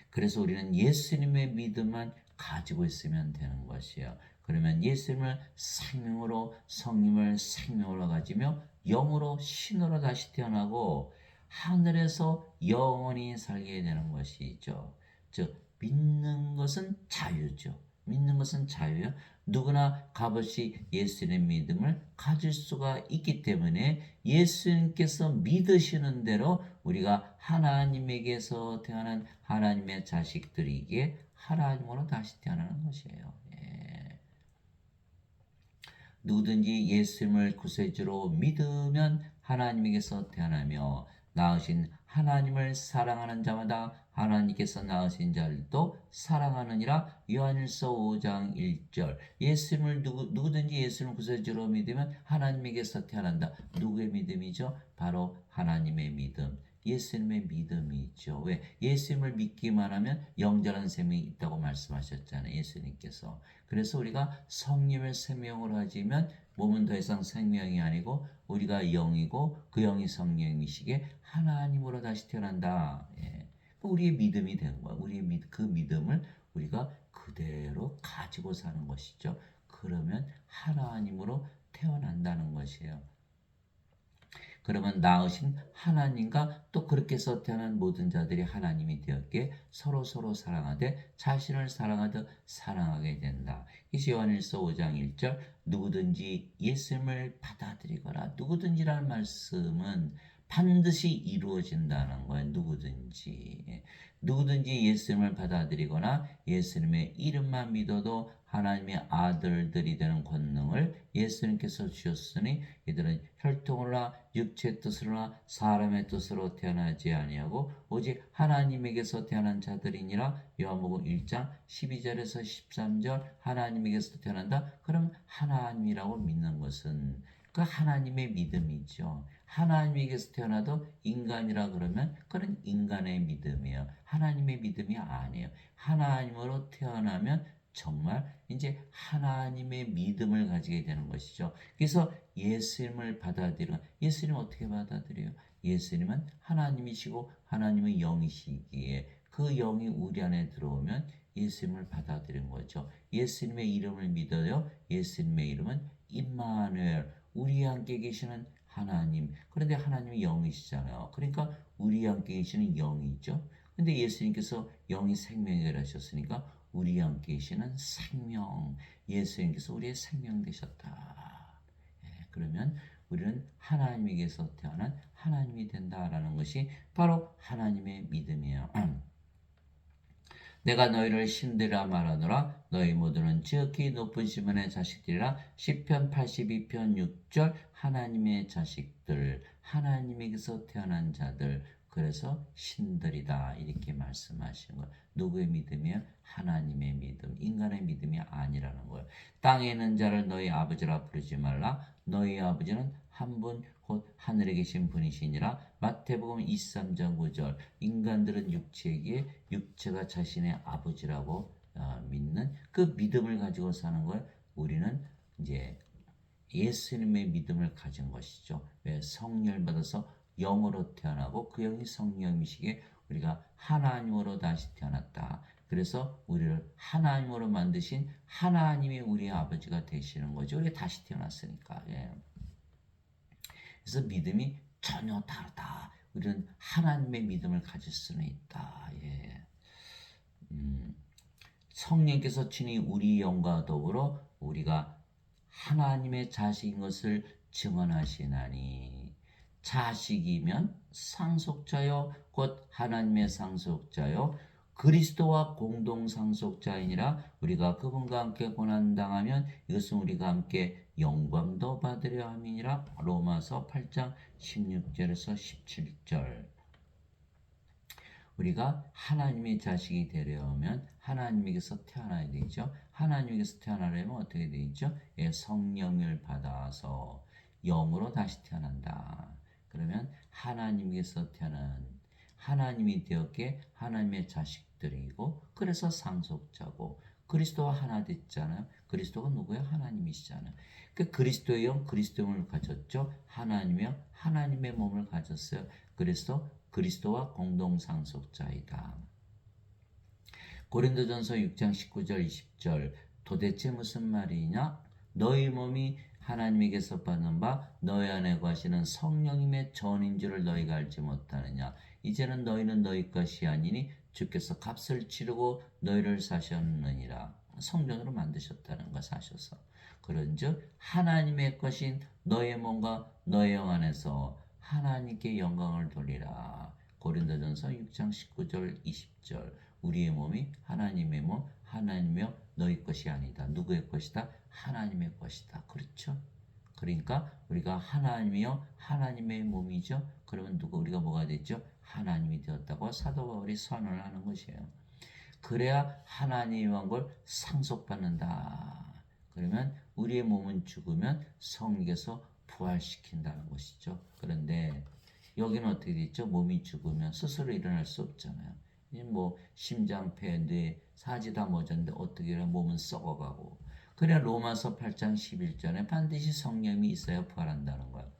그래서 우리는 예수님의 믿음만 가지고 있으면 되는 것이에요. 그러면 예수님을 생명으로 성령을 생명으로 가지며 영으로 신으로 다시 태어나고 하늘에서 영원히 살게 되는 것이죠. 즉 믿는 것은 자유죠. 믿는 것은 자유예요. 누구나 값없이 예수님의 믿음을 가질 수가 있기 때문에 예수님께서 믿으시는 대로 우리가 하나님에게서 태어난 하나님의 자식들이기에 하나님으로 다시 태어나는 것이에요. 예. 누구든지 예수님을 구세주로 믿으면 하나님에게서 태어나며 낳으신 하나님을 사랑하는 자마다 하나님께서 낳으신 자들도 사랑하느니라. 요한일서 5장 1절. 예수님을 누구든지 예수님을 구세주로 믿으면 하나님에게서 태어난다. 누구의 믿음이죠? 바로 하나님의 믿음. 예수님의 믿음이죠. 왜? 예수님을 믿기만 하면 영원한 생명이 있다고 말씀하셨잖아요. 예수님께서. 그래서 우리가 성령을 생명으로 가지면 몸은 더 이상 생명이 아니고 우리가 영이고 그 영이 성령이시기에 하나님으로 다시 태어난다. 예. 우리의 믿음이 된 거야. 우리의 그 믿음을 우리가 그대로 가지고 사는 것이죠. 그러면 하나님으로 태어난다는 것이에요. 그러면 낳으신 하나님과 또 그렇게 해서 태어난 모든 자들이 하나님이 되었기에 서로 사랑하되 자신을 사랑하듯 사랑하게 된다. 이것이 요한일서 5장 1절. 누구든지 예수님을 받아들이거나 누구든지라는 말씀은 반드시 이루어진다는 거예요. 누구든지 예수님을 받아들이거나 예수님의 이름만 믿어도 하나님의 아들들이 되는 권능을 예수님께서 주셨으니 이들은 혈통으로나 육체의 뜻으로나 사람의 뜻으로 태어나지 아니하고 오직 하나님에게서 태어난 자들이니라. 요한복음 1장 12절에서 13절. 하나님에게서 태어난다. 그럼 하나님이라고 믿는 것은 그 하나님의 믿음이죠. 하나님에게서 태어나도 인간이라 그러면 그건 인간의 믿음이에요. 하나님의 믿음이 아니에요. 하나님으로 태어나면 정말 이제 하나님의 믿음을 가지게 되는 것이죠. 그래서 예수님을 받아들여. 예수님 어떻게 받아들여요? 예수님은 하나님이시고 하나님의 영이시기에 그 영이 우리 안에 들어오면 예수님을 받아들인 거죠. 예수님의 이름을 믿어요. 예수님의 이름은 임마누엘, 우리 함께 계시는 하나님. 그런데 하나님이 영이시잖아요. 그러니까 우리 함께 계시는 영이죠. 근데 예수님께서 영이 생명이라 하셨으니까 우리 함께 계시는 생명. 예수님께서 우리의 생명 되셨다. 예, 그러면 우리는 하나님에게서 태어난 하나님이 된다라는 것이 바로 하나님의 믿음이에요. 내가 너희를 신들이라 말하노라. 너희 모두는 지극히 높은 시몬의 자식들이라. 시편 82편 6절. 하나님의 자식들, 하나님에게서 태어난 자들, 그래서 신들이다 이렇게 말씀하시는 거예요. 누구의 믿음이요? 하나님의 믿음, 인간의 믿음이 아니라는 거예요. 땅에 있는 자를 너희 아버지라 부르지 말라. 너희 아버지는 한 분 곧 하늘에 계신 분이시니라. 마태복음 23장 9절. 인간들은 육체이기에 육체가 자신의 아버지라고 믿는 그 믿음을 가지고 사는 거예요. 우리는 이제 예수님의 믿음을 가진 것이죠. 왜? 성령을 받아서 영으로 태어나고 그 영이 성령이시기에 우리가 하나님으로 다시 태어났다. 그래서 우리를 하나님으로 만드신 하나님이 우리의 아버지가 되시는 거죠. 우리가 다시 태어났으니까. 예. 그래서 믿음이 전혀 다르다. 우리는 하나님의 믿음을 가질 수는 있다. 예. 성령께서 친히 우리 영과 더불어 우리가 하나님의 자식인 것을 증언하시나니. 자식이면 상속자요 곧 하나님의 상속자요 그리스도와 공동 상속자이니라. 우리가 그분과 함께 고난당하면 이것은 우리가 함께 영광도 받으려 함이니라. 로마서 8장 16절에서 17절. 우리가 하나님의 자식이 되려면 하나님에게서 태어나야 되죠. 하나님에게서 태어나려면 어떻게 되죠? 예, 성령을 받아서 영으로 다시 태어난다. 그러면 하나님께서 태어난 하나님이 되었기에 하나님의 자식들이고 그래서 상속자고 그리스도와 하나 됐잖아요. 그리스도가 누구예요? 하나님이시잖아요. 그 그리스도의 영, 그리스도의 몸을 가졌죠. 하나님이요, 하나님의 몸을 가졌어요. 그래서 그리스도와 공동 상속자이다. 고린도전서 6장 19절 20절. 도대체 무슨 말이냐? 너희 몸이 하나님에게서 받는 바 너희 안에 거하시는 성령님의 전인 줄을 너희가 알지 못하느냐? 이제는 너희는 너희 것이 아니니 주께서 값을 치르고 너희를 사셨느니라. 성전으로 만드셨다는 거 사셔서. 그런즉 하나님의 것인 너의 몸과 너의 영 안에서 하나님께 영광을 돌리라. 고린도전서 6장 19절 20절. 우리의 몸이 하나님의 몸, 하나님이여 너희 것이 아니다. 누구의 것이다? 하나님의 것이다. 그렇죠? 그러니까 우리가 하나님이여 하나님의 몸이죠. 그러면 우리가 뭐가 됐죠? 하나님이 되었다고 사도 바울이 선언을 하는 것이에요. 그래야 하나님의 왕을 상속받는다. 그러면 우리의 몸은 죽으면 성령께서 부활시킨다는 것이죠. 그런데 여기는 어떻게 됐죠? 몸이 죽으면 스스로 일어날 수 없잖아요. 뭐 심장, 폐, 뇌, 사지 다 멎었는데 어떻게 해야 몸은 썩어가고. 그래 로마서 8장 11절에 반드시 성령이 있어야 부활한다는 거예요.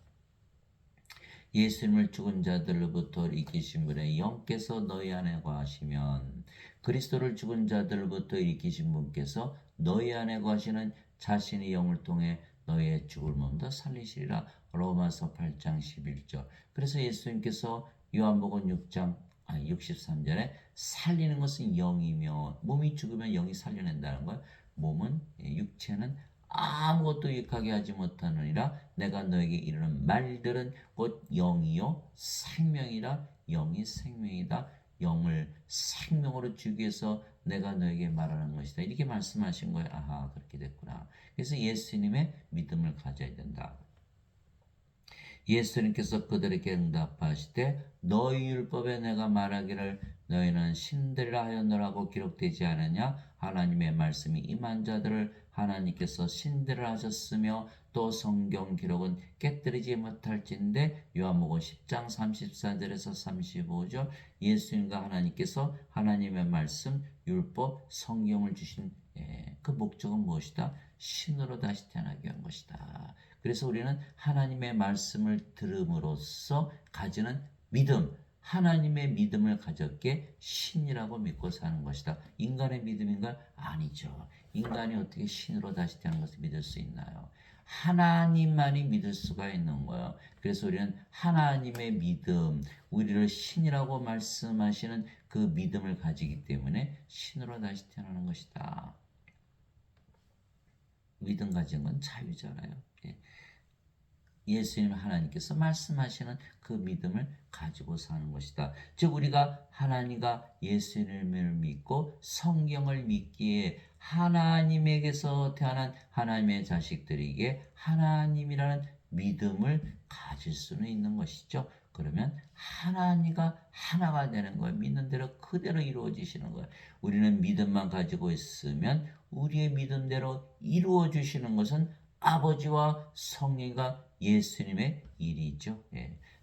예수님을 죽은 자들로부터 일으키신 분의 영께서 너희 안에 거하시면 그리스도를 죽은 자들로부터 일으키신 분께서 너희 안에 거하시는 자신의 영을 통해 너희의 죽을 몸도 살리시리라. 로마서 8장 11절. 그래서 예수님께서 요한복음 6장 63절에 살리는 것은 영이며 몸이 죽으면 영이 살려낸다는 거예요. 몸은 육체는 아무것도 유익하게 하지 못하느니라. 내가 너에게 이르는 말들은 곧 영이요 생명이라. 영이 생명이다. 영을 생명으로 주기 위해서 내가 너에게 말하는 것이다. 이렇게 말씀하신 거예요. 아하, 그렇게 됐구나. 그래서 예수님의 믿음을 가져야 된다. 예수님께서 그들에게 응답하시되 너희 율법에 내가 말하기를 너희는 신들이라 하였노라고 기록되지 않으냐? 하나님의 말씀이 임한 자들을 하나님께서 신들을 하셨으며 또 성경 기록은 깨뜨리지 못할진대. 요한복음 10장 34절에서 35절. 예수님과 하나님께서 하나님의 말씀, 율법, 성경을 주신 그 목적은 무엇이다? 신으로 다시 태어나게 한 것이다. 그래서 우리는 하나님의 말씀을 들음으로써 가지는 믿음, 하나님의 믿음을 가졌기에 신이라고 믿고 사는 것이다. 인간의 믿음인가? 아니죠. 인간이 어떻게 신으로 다시 태어난 것을 믿을 수 있나요? 하나님만이 믿을 수가 있는 거예요. 그래서 우리는 하나님의 믿음, 우리를 신이라고 말씀하시는 그 믿음을 가지기 때문에 신으로 다시 태어나는 것이다. 믿음 가진 건 자유잖아요. 예수님 하나님께서 말씀하시는 그 믿음을 가지고 사는 것이다. 즉 우리가 하나님과 예수님을 믿고 성경을 믿기에 하나님에게서 태어난 하나님의 자식들에게 하나님이라는 믿음을 가질 수는 있는 것이죠. 그러면 하나님과 하나가 되는 거예요. 믿는 대로 그대로 이루어지시는 거예요. 우리는 믿음만 가지고 있으면 우리의 믿음대로 이루어 주시는 것은 아버지와 성령과 예수님의 일이죠.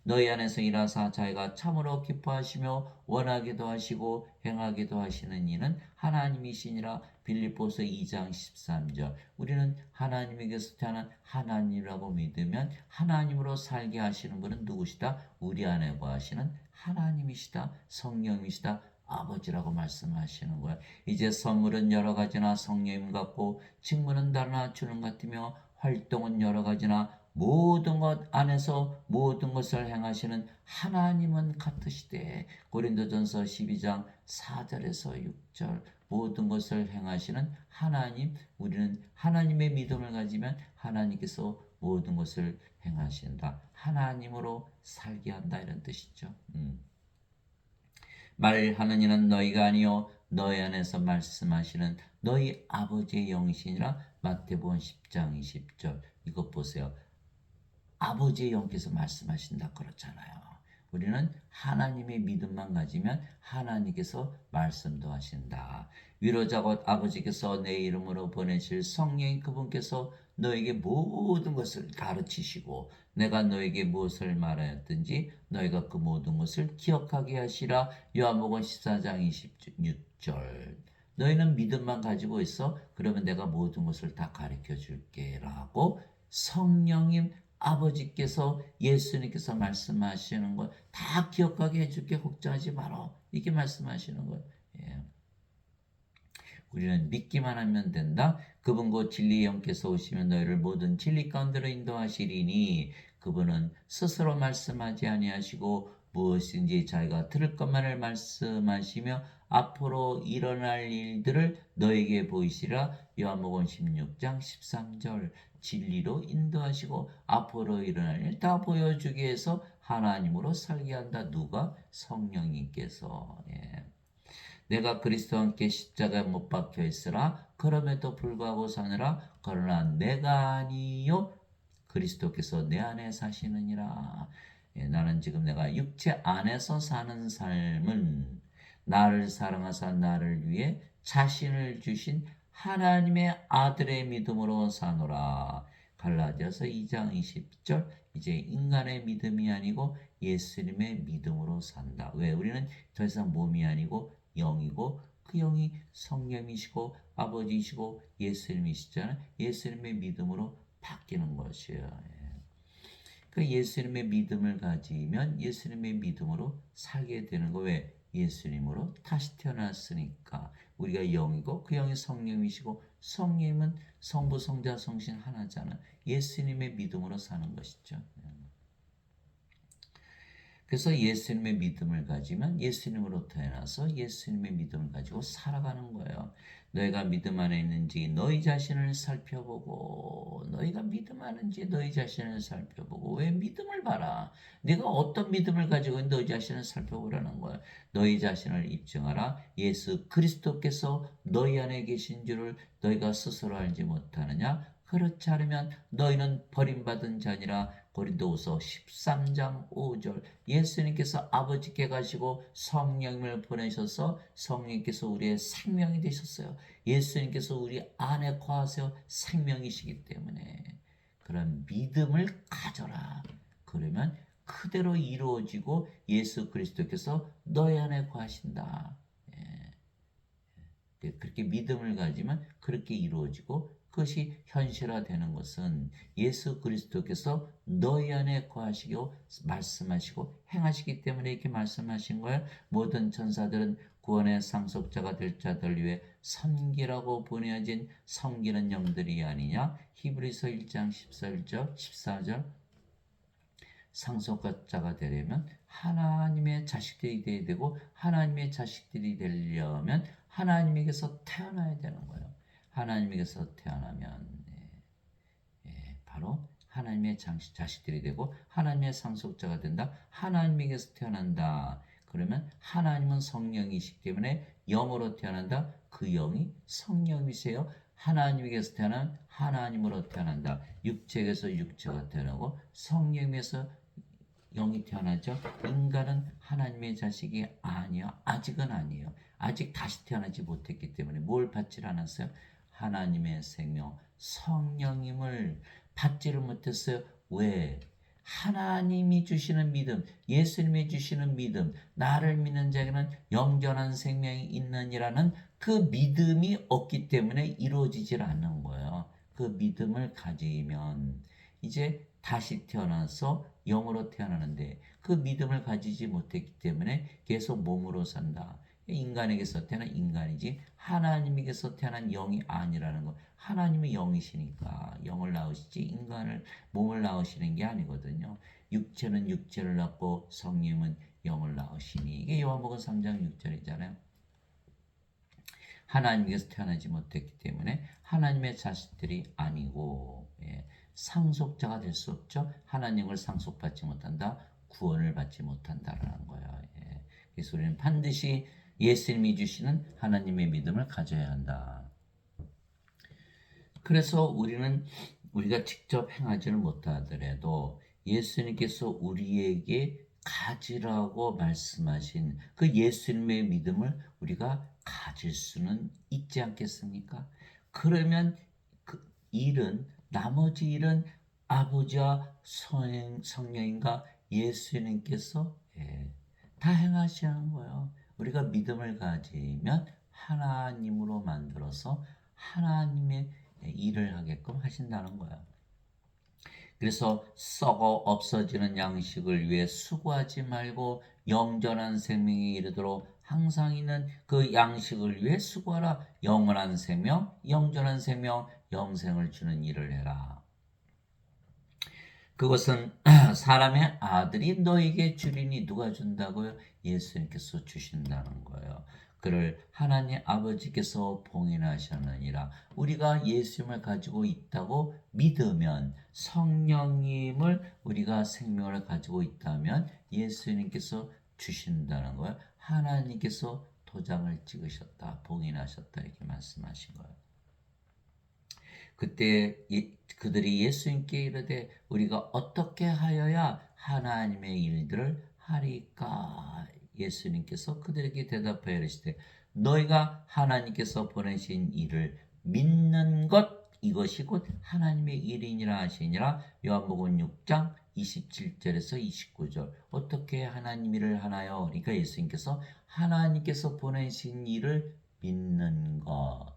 너희 안에서 일하사 자기가 참으로 기뻐하시며 원하기도 하시고 행하기도 하시는 이는 하나님이시니라. 빌립보서 2장 13절. 우리는 하나님에게서 태어난 하나님이라고 믿으면 하나님으로 살게 하시는 분은 누구시다? 우리 안에 거하시는 하나님이시다. 성령이시다. 아버지라고 말씀하시는 거예요. 이제 선물은 여러 가지나 성령님 같고 직무는 다르나 주는 같으며 활동은 여러 가지나 모든 것 안에서 모든 것을 행하시는 하나님은 같으시되. 고린도전서 12장 4절에서 6절. 모든 것을 행하시는 하나님, 우리는 하나님의 믿음을 가지면 하나님께서 모든 것을 행하신다. 하나님으로 살게 한다 이런 뜻이죠. 말하는 이는 너희가 아니요 너희 안에서 말씀하시는 너희 아버지의 영이시니라. 마태복음 10장 20절. 이것 보세요. 아버지의 영께서 말씀하신다 그렇잖아요. 우리는 하나님의 믿음만 가지면 하나님께서 말씀도 하신다. 위로자 곧 아버지께서 내 이름으로 보내실 성령인 그분께서 너에게 모든 것을 가르치시고 내가 너에게 무엇을 말하였든지 너희가 그 모든 것을 기억하게 하시라. 요한복음 14장 26절. 너희는 믿음만 가지고 있어. 그러면 내가 모든 것을 다 가르쳐 줄게 라고 성령님 아버지께서 예수님께서 말씀하시는 걸 다 기억하게 해줄게. 걱정하지 마라. 이렇게 말씀하시는 거예요. 예. 우리는 믿기만 하면 된다. 그분 곧 진리의 영께서 오시면 너희를 모든 진리 가운데로 인도하시리니 그분은 스스로 말씀하지 아니하시고 무엇인지 자기가 들을 것만을 말씀하시며 앞으로 일어날 일들을 너에게 보이시라. 요한복음 16장 13절. 진리로 인도하시고 앞으로 일어날 일 다 보여주기 위해서 하나님으로 살게 한다. 누가? 성령님께서. 예. 내가 그리스도와 함께 십자가에 못 박혀 있으라. 그럼에도 불구하고 사느라. 그러나 내가 아니요 그리스도께서 내 안에 사시느니라. 예, 나는 지금 내가 육체 안에서 사는 삶은 나를 사랑하사 나를 위해 자신을 주신 하나님의 아들의 믿음으로 사노라. 갈라디아서 2장 20절. 이제 인간의 믿음이 아니고 예수님의 믿음으로 산다. 왜? 우리는 더 이상 몸이 아니고 영이고 그 영이 성령이시고 아버지이시고 예수님이시잖아요. 예수님의 믿음으로 바뀌는 것이에요. 그 예수님의 믿음을 가지면 예수님의 믿음으로 살게 되는 거. 왜? 예수님으로 다시 태어났으니까. 우리가 영이고 그 영이 성령이시고 성령은 성부 성자 성신 하나잖아. 예수님의 믿음으로 사는 것이죠. 그래서 예수님의 믿음을 가지면 예수님으로 태어나서 예수님의 믿음을 가지고 살아가는 거예요. 너희가 믿음 안에 있는지 너희 자신을 살펴보고 너희가 믿음 안인지 너희 자신을 살펴보고. 왜? 믿음을 봐라. 네가 어떤 믿음을 가지고 있는지 너희 자신을 살펴보라는 거야. 너희 자신을 입증하라. 예수 그리스도께서 너희 안에 계신 줄을 너희가 스스로 알지 못하느냐? 그렇지 않으면 너희는 버림받은 자니라. 고린도후서 13장 5절. 예수님께서 아버지께 가시고 성령을 보내셔서 성령께서 우리의 생명이 되셨어요. 예수님께서 우리 안에 거하세요. 생명이시기 때문에 그런 믿음을 가져라. 그러면 그대로 이루어지고 예수 그리스도께서 너희 안에 거하신다. 그렇게 믿음을 가지면 그렇게 이루어지고 그것이 현실화되는 것은 예수 그리스도께서 너희 안에 거하시고 말씀하시고 행하시기 때문에 이렇게 말씀하신 거예요. 모든 천사들은 구원의 상속자가 될 자들 위해 섬기라고 보내어진 섬기는 영들이 아니냐. 히브리서 1장 14절. 상속자가 되려면 하나님의 자식들이 되어야 되고 하나님의 자식들이 되려면 하나님에게서 태어나야 되는 거예요. 하나님에게서 태어나면 바로 하나님의 자식들이 되고 하나님의 상속자가 된다. 하나님에게서 태어난다. 그러면 하나님은 성령이시기 때문에 영으로 태어난다. 그 영이 성령이세요. 하나님에게서 태어난 하나님으로 태어난다. 육체에서 육체가 태어나고 성령에서 영이 태어나죠. 인간은 하나님의 자식이 아니요. 아직은 아니에요. 아직 다시 태어나지 못했기 때문에 뭘 받질 않았어요? 하나님의 생명, 성령님을 받지를 못했어요. 왜? 하나님이 주시는 믿음, 예수님이 주시는 믿음, 나를 믿는 자에게는 영원한 생명이 있느니라는 그 믿음이 없기 때문에 이루어지질 않는 거예요. 그 믿음을 가지면 이제 다시 태어나서 영으로 태어나는데 그 믿음을 가지지 못했기 때문에 계속 몸으로 산다. 인간에게서 태어난 인간이지 하나님에게서 태어난 영이 아니라는 거. 하나님이 영이시니까 영을 낳으시지 인간을 몸을 낳으시는 게 아니거든요. 육체는 육체를 낳고 성령은 영을 낳으시니 이게 요한복음 3장 6절이잖아요. 하나님께서 태어나지 못했기 때문에 하나님의 자식들이 아니고 상속자가 될 수 없죠. 하나님을 상속받지 못한다. 구원을 받지 못한다라는 거예요. 예. 그래서 우리는 반드시 예수님이 주시는 하나님의 믿음을 가져야 한다. 그래서 우리가 직접 행하지는 못하더라도 예수님께서 우리에게 가지라고 말씀하신 그 예수님의 믿음을 우리가 가질 수는 있지 않겠습니까? 그러면 그 나머지 일은 아버지와 성령님과 예수님께서 다 행하시는 거예요. 우리가 믿음을 가지면 하나님으로 만들어서 하나님의 일을 하게끔 하신다는 거예요. 그래서 썩어 없어지는 양식을 위해 수고하지 말고 영원한 생명에 이르도록 항상 있는 그 양식을 위해 수고하라. 영원한 생명, 영원한 생명, 영생을 주는 일을 해라. 그것은 사람의 아들이 너에게 주리니 누가 준다고요? 예수님께서 주신다는 거예요. 그를 하나님 아버지께서 봉인하셨느니라. 우리가 예수님을 가지고 있다고 믿으면, 성령님을 우리가 생명을 가지고 있다면 예수님께서 주신다는 거예요. 하나님께서 도장을 찍으셨다, 봉인하셨다 이렇게 말씀하신 거예요. 그때 그들이 예수님께 이르되 우리가 어떻게 하여야 하나님의 일들을 하리까? 예수님께서 그들에게 대답하여 이르시되 너희가 하나님께서 보내신 일을 믿는 것 이것이 곧 하나님의 일이니라 하시니라. 요한복음 6장 27절에서 29절. 어떻게 하나님 일을 하나요? 그러니까 예수님께서 하나님께서 보내신 일을 믿는 것.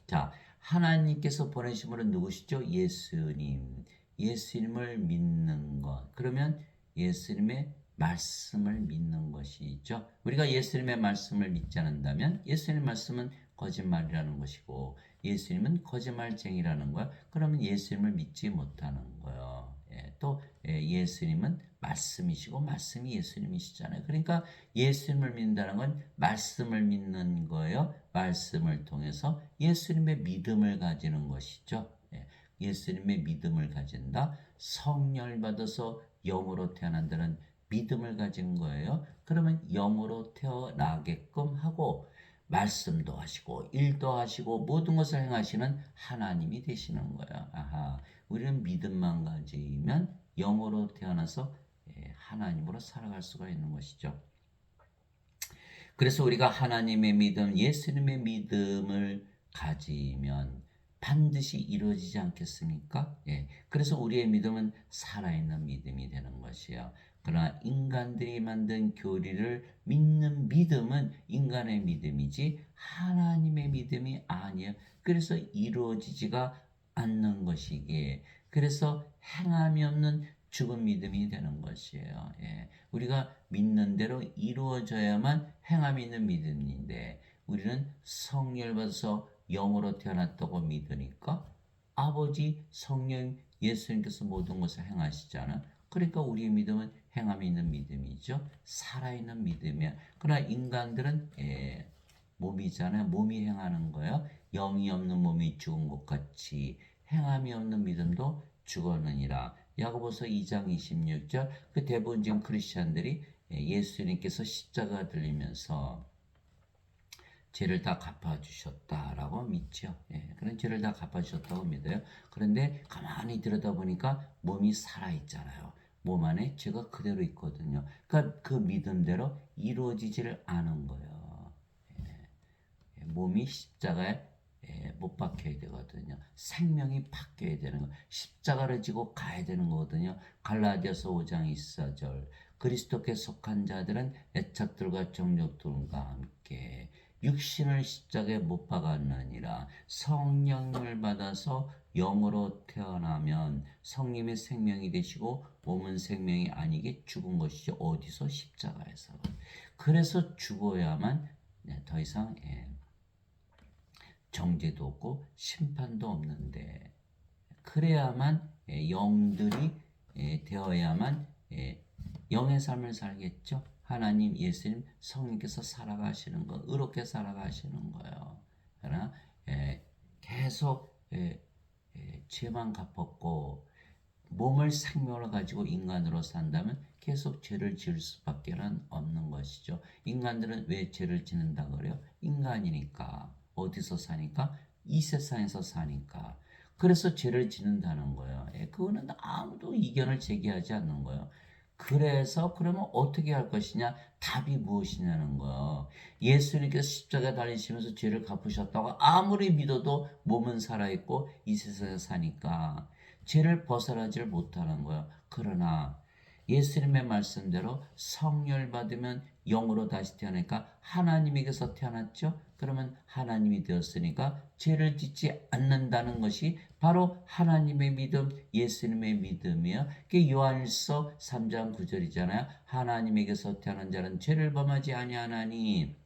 자, 하나님께서 보내신 분은 누구시죠? 예수님. 예수님을 믿는 것. 그러면 예수님의 말씀을 믿는 것이죠. 우리가 예수님의 말씀을 믿지 않는다면 예수님의 말씀은 거짓말이라는 것이고 예수님은 거짓말쟁이라는 거야. 그러면 예수님을 믿지 못하는 거예요. 또 예수님은 말씀이시고 말씀이 예수님이시잖아요. 그러니까 예수님을 믿는다는 건 말씀을 믿는 거예요. 말씀을 통해서 예수님의 믿음을 가지는 것이죠. 예수님의 믿음을 가진다. 성령을 받아서 영으로 태어난다는 믿음을 가진 거예요. 그러면 영으로 태어나게끔 하고 말씀도 하시고 일도 하시고 모든 것을 행하시는 하나님이 되시는 거예요. 아하, 우리는 믿음만 가지면 영으로 태어나서 하나님으로 살아갈 수가 있는 것이죠. 그래서 우리가 하나님의 믿음, 예수님의 믿음을 가지면 반드시 이루어지지 않겠습니까? 그래서 우리의 믿음은 살아있는 믿음이 되는 것이에요. 그러나 인간들이 만든 교리를 믿는 믿음은 인간의 믿음이지 하나님의 믿음이 아니에요. 그래서 이루어지지가 않는 것이기에 그래서 행함이 없는 죽은 믿음이 되는 것이에요. 우리가 믿는 대로 이루어져야만 행함이 있는 믿음인데 우리는 성령을 받아서 영으로 태어났다고 믿으니까 아버지 성령 예수님께서 모든 것을 행하시잖아. 그러니까 우리의 믿음은 행함이 있는 믿음이죠. 살아있는 믿음이야. 그러나 인간들은 몸이잖아요. 몸이 행하는 거예요. 영이 없는 몸이 죽은 것 같이 행함이 없는 믿음도 죽었느니라. 야고보서 2장 26절. 그 대부분 지금 크리스찬들이 예수님께서 십자가 들리면서 죄를 다 갚아주셨다라고 믿죠. 그런 죄를 다 갚아주셨다고 믿어요. 그런데 가만히 들여다보니까 몸이 살아있잖아요. 몸 안에 죄가 그대로 있거든요. 그러니까 그 믿음대로 이루어지지를 않은 거예요. 몸이 십자가에 못 박혀야 되거든요. 생명이 바뀌어야 되는 거. 십자가를 지고 가야 되는 거거든요. 갈라디아서 5장 24절. 그리스도께 속한 자들은 애착들과 정욕들과 함께 육신을 십자가에 못 박았느니라. 성령을 받아서 영으로 태어나면 성님의 생명이 되시고 몸은 생명이 아니게 죽은 것이죠. 어디서? 십자가에서. 그래서 죽어야만 더 이상 정죄도 없고 심판도 없는데 그래야만 영들이 되어야만 영의 삶을 살겠죠. 하나님, 예수님, 성령께서 살아가시는 거, 의롭게 살아가시는 거예요. 그러나 계속 죄만 갚았고 몸을 생명을 가지고 인간으로 산다면 계속 죄를 지을 수밖에는 없는 것이죠. 인간들은 왜 죄를 짓는다 그래요? 인간이니까. 어디서 사니까? 이 세상에서 사니까. 그래서 죄를 짓는다는 거예요. 그거는 아무도 이견을 제기하지 않는 거예요. 그래서 그러면 어떻게 할 것이냐? 답이 무엇이냐는 거예요. 예수님께서 십자가에 달리시면서 죄를 갚으셨다고 아무리 믿어도 몸은 살아있고 이 세상에 사니까 죄를 벗어나지를 못하는 거예요. 그러나 예수님의 말씀대로 성령을 받으면 영으로 다시 태어나니까 하나님에게서 태어났죠. 그러면 하나님이 되었으니까 죄를 짓지 않는다는 것이 바로 하나님의 믿음, 예수님의 믿음이에요. 그게 요한일서 3장 9절이잖아요. 하나님에게서 태어난 자는 죄를 범하지 아니하나니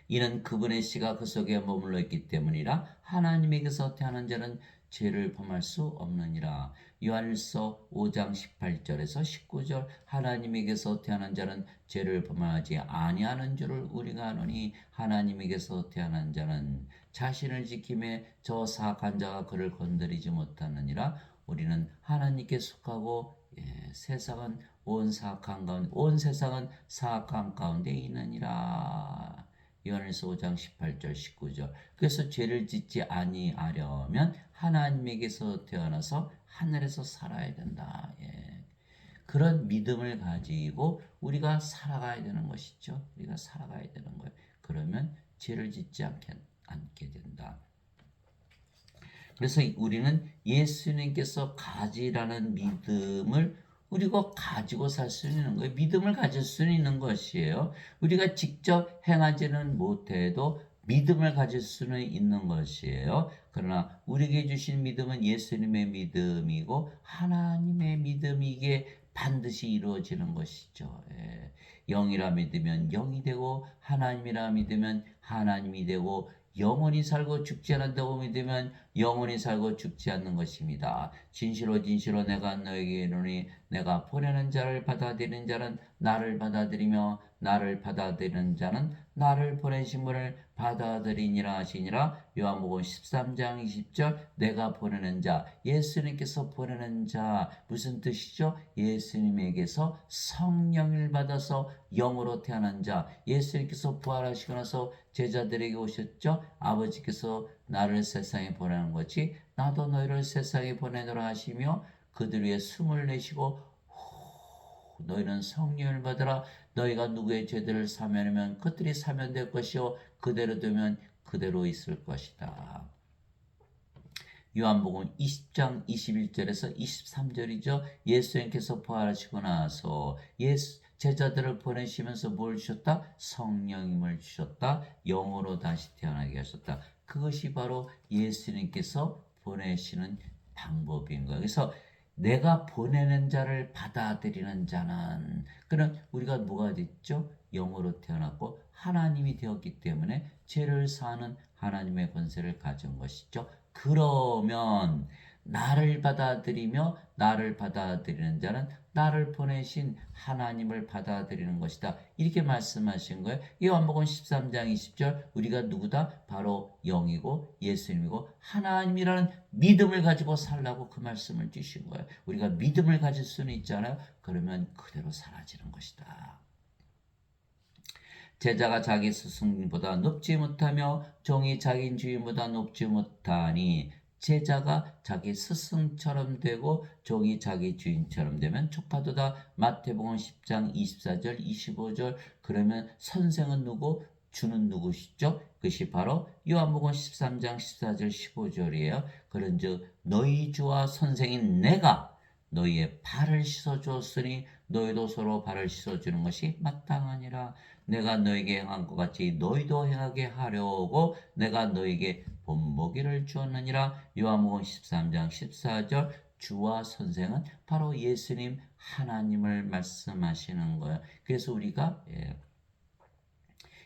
이는 그분의 씨가 그 속에 머물러 있기 때문이라. 하나님에게서 태어난 자는 죄를 범할 수 없느니라. 요한일서 5장 18절에서 19절 하나님에게서 태어난 자는 죄를 범하지 아니하는 줄을 우리가 아노니 하나님에게서 태어난 자는 자신을 지킴에 저 사악한 자가 그를 건드리지 못하느니라. 우리는 하나님께 속하고 세상은 온 세상은 사악한 가운데 있느니라. 요한일서 5장 18절 19절. 그래서 죄를 짓지 아니하려면 하나님에게서 태어나서 하늘에서 살아야 된다. 그런 믿음을 가지고 우리가 살아가야 되는 것이죠. 우리가 살아가야 되는 거예요. 그러면 죄를 짓지 않게 된다. 그래서 우리는 예수님께서 가지라는 믿음을 우리가 가지고 살 수 있는 거예요. 믿음을 가질 수 있는 것이에요. 우리가 직접 행하지는 못해도 믿음을 가질 수는 있는 것이에요. 그러나 우리에게 주신 믿음은 예수님의 믿음이고 하나님의 믿음이기에 반드시 이루어지는 것이죠. 영이라 믿으면 영이 되고 하나님이라 믿으면 하나님이 되고 영원히 살고 죽지 않는다고 믿으면 영원히 살고 죽지 않는 것입니다. 진실로 진실로 내가 너에게 이르노니 내가 보내는 자를 받아들이는 자는 나를 받아들이며 나를 받아들이는 자는 나를 보내신 분을 받아들이니라 하시니라. 요한복음 13장 20절 내가 보내는 자, 예수님께서 보내는 자 무슨 뜻이죠? 예수님에게서 성령을 받아서 영으로 태어난 자, 예수님께서 부활하시고 나서 제자들에게 오셨죠. 아버지께서 나를 세상에 보내는 것이 나도 너희를 세상에 보내노라 하시며 그들 위해 숨을 내쉬고 너희는 성령을 받으라. 너희가 누구의 죄들을 사면하면 그들이 사면될 것이요 그대로 되면 그대로 있을 것이다. 요한복음 20장 21절에서 23절이죠. 예수님께서 부활하시고 나서 제자들을 보내시면서 뭘 주셨다? 성령님을 주셨다. 영으로 다시 태어나게 하셨다. 그것이 바로 예수님께서 보내시는 방법인 거예요. 그래서 내가 보내는 자를 받아들이는 자는 그는 우리가 뭐가 됐죠? 영으로 태어났고 하나님이 되었기 때문에 죄를 사하는 하나님의 권세를 가진 것이죠. 그러면 나를 받아들이며 나를 받아들이는 자는 나를 보내신 하나님을 받아들이는 것이다. 이렇게 말씀하신 거예요. 요한복음 13장 20절 우리가 누구다? 바로 영이고 예수님이고 하나님이라는 믿음을 가지고 살라고 그 말씀을 주신 거예요. 우리가 믿음을 가질 수는 있잖아요. 그러면 그대로 사라지는 것이다. 제자가 자기 스승보다 높지 못하며 종이 자기 주인보다 높지 못하니 제자가 자기 스승처럼 되고 종이 자기 주인처럼 되면 족하도다. 마태복음 10장 24절 25절. 그러면 선생은 누구? 주는 누구시죠? 그것이 바로 요한복음 13장 14절 15절이에요. 그런즉 너희 주와 선생인 내가 너희의 발을 씻어주었으니 너희도 서로 발을 씻어주는 것이 마땅하니라. 내가 너에게 행한 것 같이 너희도 행하게 하려고 내가 너에게 본보기를 주었느니라. 요한복음 13장 14절. 주와 선생은 바로 예수님 하나님을 말씀하시는 거예요. 그래서 우리가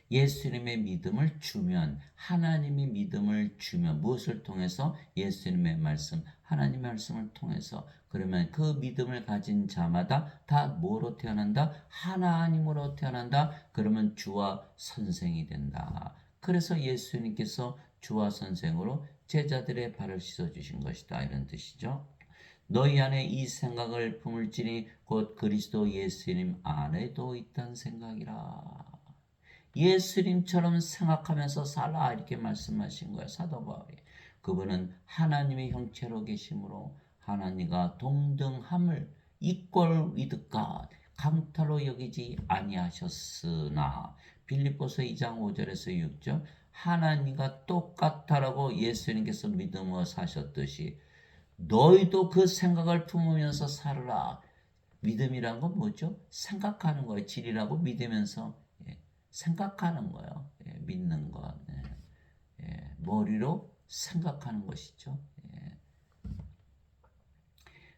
예수님의 믿음을 주면 하나님이 믿음을 주면 무엇을 통해서? 예수님의 말씀 하나님의 말씀을 통해서. 그러면 그 믿음을 가진 자마다 다 뭐로 태어난다? 하나님으로 태어난다. 그러면 주와 선생이 된다. 그래서 예수님께서 주와 선생으로 제자들의 발을 씻어주신 것이다. 이런 뜻이죠. 너희 안에 이 생각을 품을지니 곧 그리스도 예수님 안에도 있다는 생각이라. 예수님처럼 생각하면서 살아 이렇게 말씀하신 거예요. 사도 바울이. 그분은 하나님의 형체로 계심으로 하나님과 동등함을 equal with God 강탈로 여기지 아니하셨으나 빌립보서 2장 5절에서 6절 하나님과 똑같다라고 예수님께서 믿음으로 사셨듯이 너희도 그 생각을 품으면서 살아라. 믿음이란 건 뭐죠? 생각하는 거예요. 진리라고 믿으면서 생각하는 거예요. 믿는 것. 머리로 생각하는 것이죠.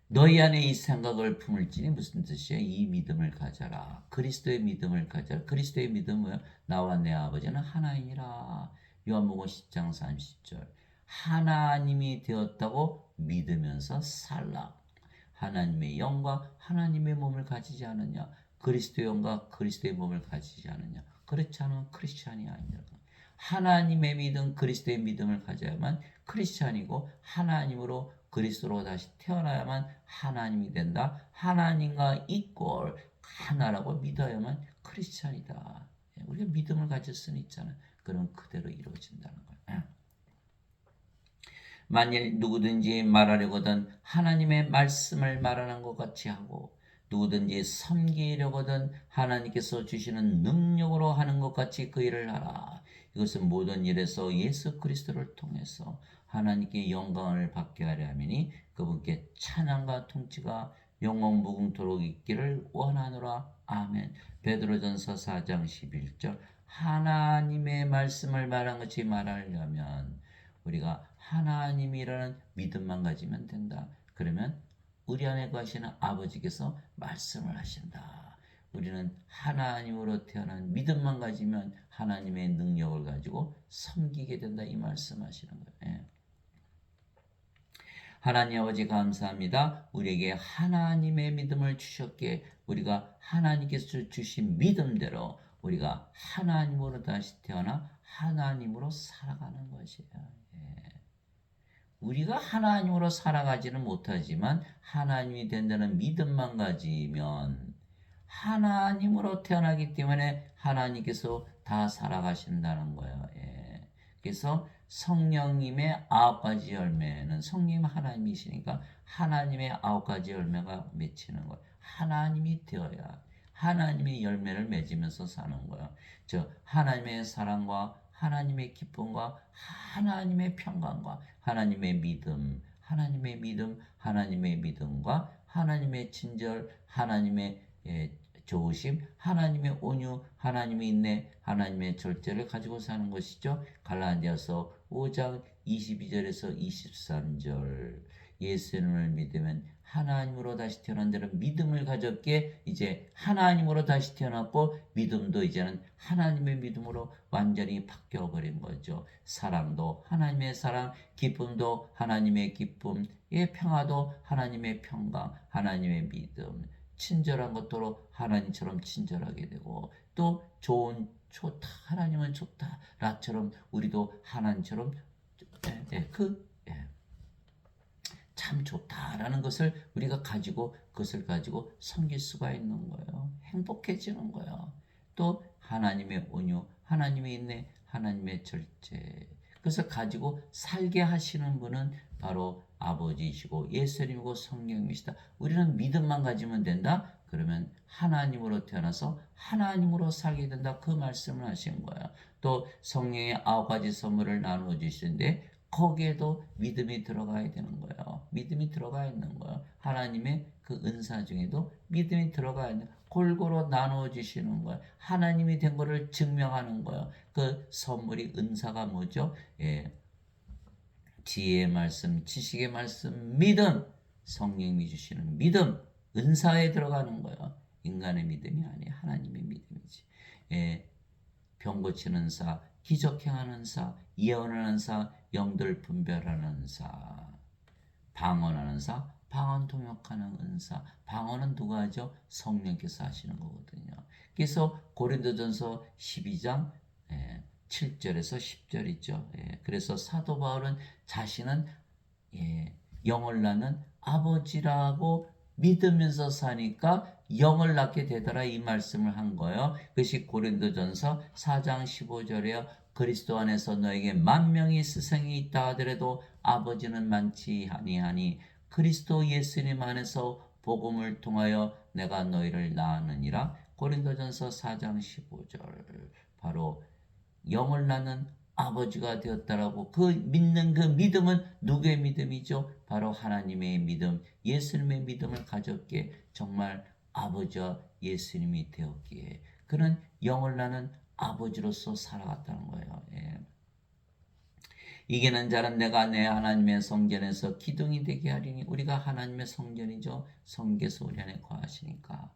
너희 안에 이 생각을 품을지니 무슨 뜻이에요? 이 믿음을 가져라. 그리스도의 믿음을 가져라. 그리스도의 믿음은 나와 내 아버지는 하나이니라. 요한복음 10장 30절. 하나님이 되었다고 믿으면서 살라. 하나님의 영과 하나님의 몸을 가지지 않느냐. 그리스도의 영과 그리스도의 몸을 가지지 않느냐. 그렇지 않으면 크리스찬이 아니라. 하나님의 믿음, 그리스도의 믿음을 가져야만 크리스찬이고 하나님으로 그리스도로 다시 태어나야만 하나님이 된다. 하나님과 이꼴 하나라고 믿어야만 크리스찬이다. 우리가 믿음을 가질 수는 있잖아. 그럼 그대로 이루어진다는 거야. 만일 누구든지 말하려거든 하나님의 말씀을 말하는 것 같이 하고 누구든지 섬기려거든 하나님께서 주시는 능력으로 하는 것 같이 그 일을 하라. 이것은 모든 일에서 예수 그리스도를 통해서 하나님께 영광을 받게 하려 함이니 그분께 찬양과 통치가 영원 무궁토록 있기를 원하노라. 아멘. 베드로전서 4장 11절. 하나님의 말씀을 말한 것이 말하려면 우리가 하나님이라는 믿음만 가지면 된다. 그러면 우리 안에 거하시는 아버지께서 말씀을 하신다. 우리는 하나님으로 태어난 믿음만 가지면 하나님의 능력을 가지고 섬기게 된다. 이 말씀하시는 거예요. 하나님 아버지 감사합니다. 우리에게 하나님의 믿음을 주셨기에 우리가 하나님께서 주신 믿음대로 우리가 하나님으로 다시 태어나 하나님으로 살아가는 것이에요. 우리가 하나님으로 살아가지는 못하지만 하나님이 된다는 믿음만 가지면 하나님으로 태어나기 때문에 하나님께서 다 살아가신다는 거예요. 그래서 성령님의 9가지 열매는 성령 하나님이시니까 하나님의 9가지 열매가 맺히는 거예요. 하나님이 되어야 하나님의 열매를 맺으면서 사는 거예요. 즉 하나님의 사랑과 하나님의 기쁨과 하나님의 평강과 하나님의 믿음, 하나님의 믿음, 하나님의 믿음과 하나님의 친절, 하나님의 좋으심, 하나님의 온유, 하나님의 인내, 하나님의 절제를 가지고 사는 것이죠. 갈라디아서 5장 22절에서 23절. 예수님을 믿으면 하나님으로 다시 태어난 데는 믿음을 가졌기에 이제 하나님으로 다시 태어났고 믿음도 이제는 하나님의 믿음으로 완전히 바뀌어버린 거죠. 사랑도 하나님의 사랑, 기쁨도 하나님의 기쁨, 평화도 하나님의 평강, 하나님의 믿음, 친절한 것도 하나님처럼 친절하게 되고 또 좋다 하나님은 좋다 라처럼 우리도 하나님처럼 참 좋다라는 것을 우리가 가지고 그것을 가지고 섬길 수가 있는 거예요. 행복해지는 거예요. 또 하나님의 온유, 하나님의 인내, 하나님의 절제. 그래서 가지고 살게 하시는 분은 바로 아버지이시고 예수님이고 성령이시다. 우리는 믿음만 가지면 된다. 그러면 하나님으로 태어나서 하나님으로 살게 된다. 그 말씀을 하신 거예요. 또 성령의 9가지 선물을 나누어 주시는데 거기에도 믿음이 들어가야 되는 거예요. 믿음이 들어가 있는 거예요. 하나님의 그 은사 중에도 믿음이 들어가 있는 골고루 나누어 주시는 거예요. 하나님이 된 것을 증명하는 거예요. 그 선물이 은사가 뭐죠? 지혜의 말씀, 지식의 말씀, 믿음, 성령이 주시는 믿음, 은사에 들어가는 거예요. 인간의 믿음이 아니에요. 하나님의 믿음이지. 병 고치는 사, 기적행하는 사, 예언하는 사, 영들 분별하는 사, 방언하는 사, 방언 통역하는 은사. 방언은 누가 하죠? 성령께서 하시는 거거든요. 그래서 고린도전서 12장 7절에서 10절이죠. 그래서 사도 바울은 자신은 영을 낳는 아버지라고 믿으면서 사니까 영을 낳게 되더라 이 말씀을 한 거예요. 그것이 고린도전서 4장 15절에요. 그리스도 안에서 너에게 만명의 스승이 있다 하더라도 아버지는 많지 아니하니 그리스도 예수님 안에서 복음을 통하여 내가 너희를 낳았느니라. 고린도전서 4장 15절. 바로 영을 낳는 아버지가 되었다라고 그 믿는 그 믿음은 누구의 믿음이죠? 바로 하나님의 믿음, 예수님의 믿음을 가졌기에 정말 아버지와 예수님이 되었기에 그는 영을 낳는 아버지로서 살아갔다는 거예요. 이기는 자는 내가 내 하나님의 성전에서 기둥이 되게 하리니 우리가 하나님의 성전이죠. 성계서 우리 안에 거하시니까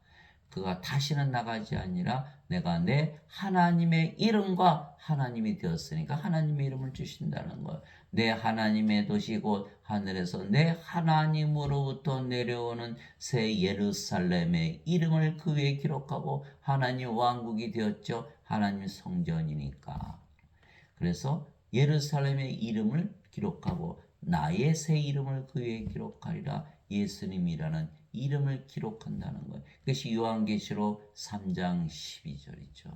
그가 다시는 나가지 아니라 내가 내 하나님의 이름과 하나님이 되었으니까 하나님의 이름을 주신다는 것. 내 하나님의 도시 곧 하늘에서 내 하나님으로부터 내려오는 새 예루살렘의 이름을 그 위에 기록하고 하나님 왕국이 되었죠. 하나님 성전이니까. 그래서 예루살렘의 이름을 기록하고 나의 새 이름을 그 위에 기록하리라. 예수님이라는 이름을 기록한다는 거예요. 그것이 요한계시록 3장 12절이죠.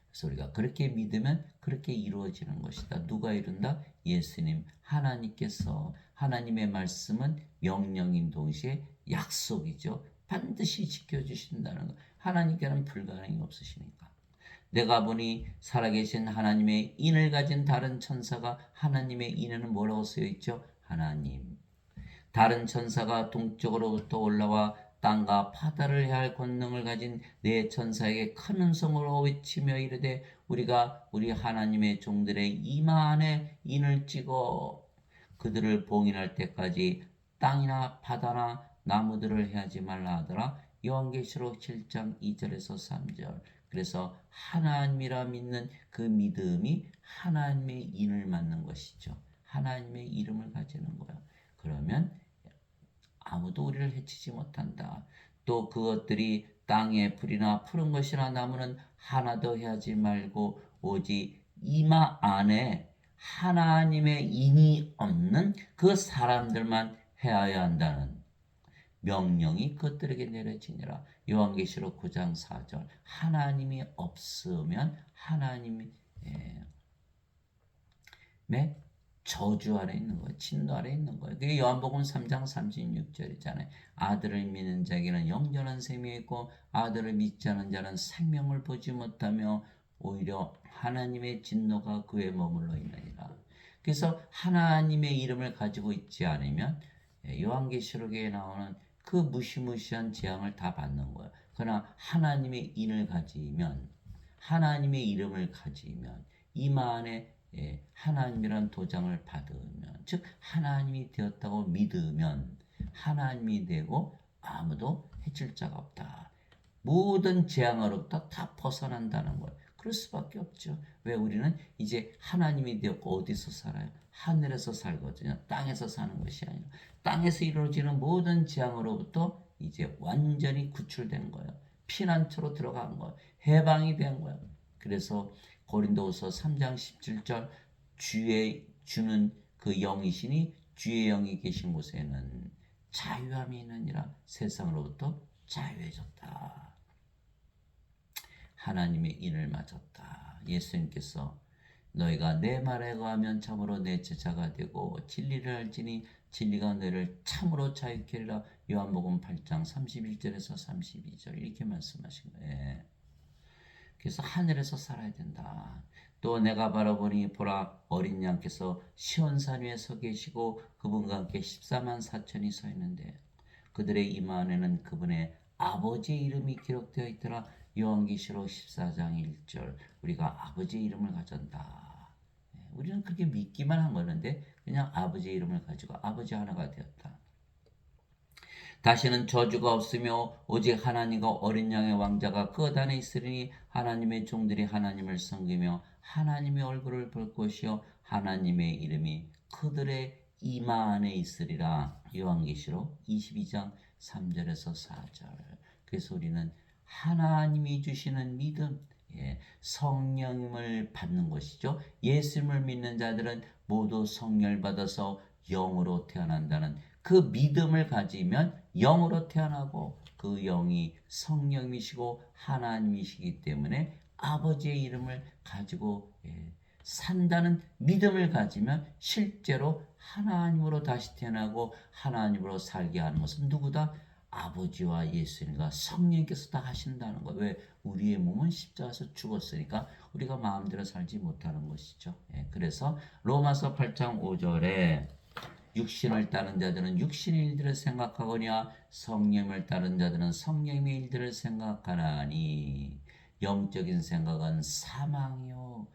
그래서 우리가 그렇게 믿으면 그렇게 이루어지는 것이다. 누가 이룬다? 예수님, 하나님께서. 하나님의 말씀은 명령인 동시에 약속이죠. 반드시 지켜주신다는 것. 하나님께는 불가능이 없으시니까. 내가 보니 살아계신 하나님의 인을 가진 다른 천사가 하나님의 인에는 뭐라고 쓰여있죠? 하나님. 다른 천사가 동쪽으로부터 올라와 땅과 바다를 해할 권능을 가진 네 천사에게 큰 음성으로 외치며 이르되 우리가 우리 하나님의 종들의 이마 안에 인을 찍어 그들을 봉인할 때까지 땅이나 바다나 나무들을 해하지 말라 하더라. 요한계시록 7장 2절에서 3절. 그래서 하나님이라 믿는 그 믿음이 하나님의 인을 맞는 것이죠. 하나님의 이름을 가지는 거예요. 그러면 아무도 우리를 해치지 못한다. 또 그것들이 땅에 풀이나 푸른 것이나 나무는 하나도 해하지 말고 오직 이마 안에 하나님의 인이 없는 그 사람들만 해야 한다는 명령이 그들에게 내려지니라. 요한계시록 9장 4절. 하나님이 없으면 하나님의 저주 아래 있는 거예요. 진노 아래 있는 거예요. 그게 요한복음 3장 36절이잖아요. 아들을 믿는 자에게는 영원한 생명이 있고 아들을 믿지 않은 자는 생명을 보지 못하며 오히려 하나님의 진노가 그에 머물러 있느니라. 그래서 하나님의 이름을 가지고 있지 않으면 요한계시록에 나오는 그 무시무시한 재앙을 다 받는 거예요. 그러나 하나님의 인을 가지면 하나님의 이름을 가지면 이마 안에 하나님이란 도장을 받으면 즉 하나님이 되었다고 믿으면 하나님이 되고 아무도 해칠 자가 없다. 모든 재앙으로부터 다 벗어난다는 거예요. 그럴 수밖에 없죠. 왜 우리는 이제 하나님이 되었고 어디서 살아요? 하늘에서 살거든요. 땅에서 사는 것이 아니라 땅에서 이루어지는 모든 재앙으로부터 이제 완전히 구출된 거예요. 피난처로 들어간 거예요. 해방이 된 거예요. 그래서 고린도후서 3장 17절 주의 주는 그 영이시니 주의 영이 계신 곳에는 자유함이 있느니라. 세상으로부터 자유해졌다. 하나님의 인을 맞았다. 예수님께서 너희가 내 말에 거하면 참으로 내 제자가 되고 진리를 알지니 진리가 너희를 참으로 자유케 하리라. 요한복음 8장 31절에서 32절 이렇게 말씀하신 거예요. 그래서 하늘에서 살아야 된다. 또 내가 바라보니 보라 어린 양께서 시온산 위에 서 계시고 그분과 함께 14만 4천이 서 있는데 그들의 이마 안에는 그분의 아버지의 이름이 기록되어 있더라. 요한계시록 14장 1절. 우리가 아버지의 이름을 가졌다. 우리는 그렇게 믿기만 한 거는데 그냥 아버지의 이름을 가지고 아버지 하나가 되었다. 다시는 저주가 없으며 오직 하나님과 어린 양의 왕자가 그 안에 있으리니 하나님의 종들이 하나님을 섬기며 하나님의 얼굴을 볼 것이요 하나님의 이름이 그들의 이마 안에 있으리라. 요한계시록 22장 3절에서 4절. 그래서 우리는 하나님이 주시는 믿음, 성령을 받는 것이죠. 예수님을 믿는 자들은 모두 성령을 받아서 영으로 태어난다는 그 믿음을 가지면 영으로 태어나고 그 영이 성령이시고 하나님이시기 때문에 아버지의 이름을 가지고 산다는 믿음을 가지면 실제로 하나님으로 다시 태어나고 하나님으로 살게 하는 것은 누구다? 아버지와 예수님과 성령께서 다 하신다는 거예요. 왜? 우리의 몸은 십자가에서 죽었으니까 우리가 마음대로 살지 못하는 것이죠. 그래서 로마서 8장 5절에 육신을 따른 자들은 육신의 일들을 생각하거니와 성령을 따른 자들은 성령의 일들을 생각하나니 영적인 생각은 사망이요.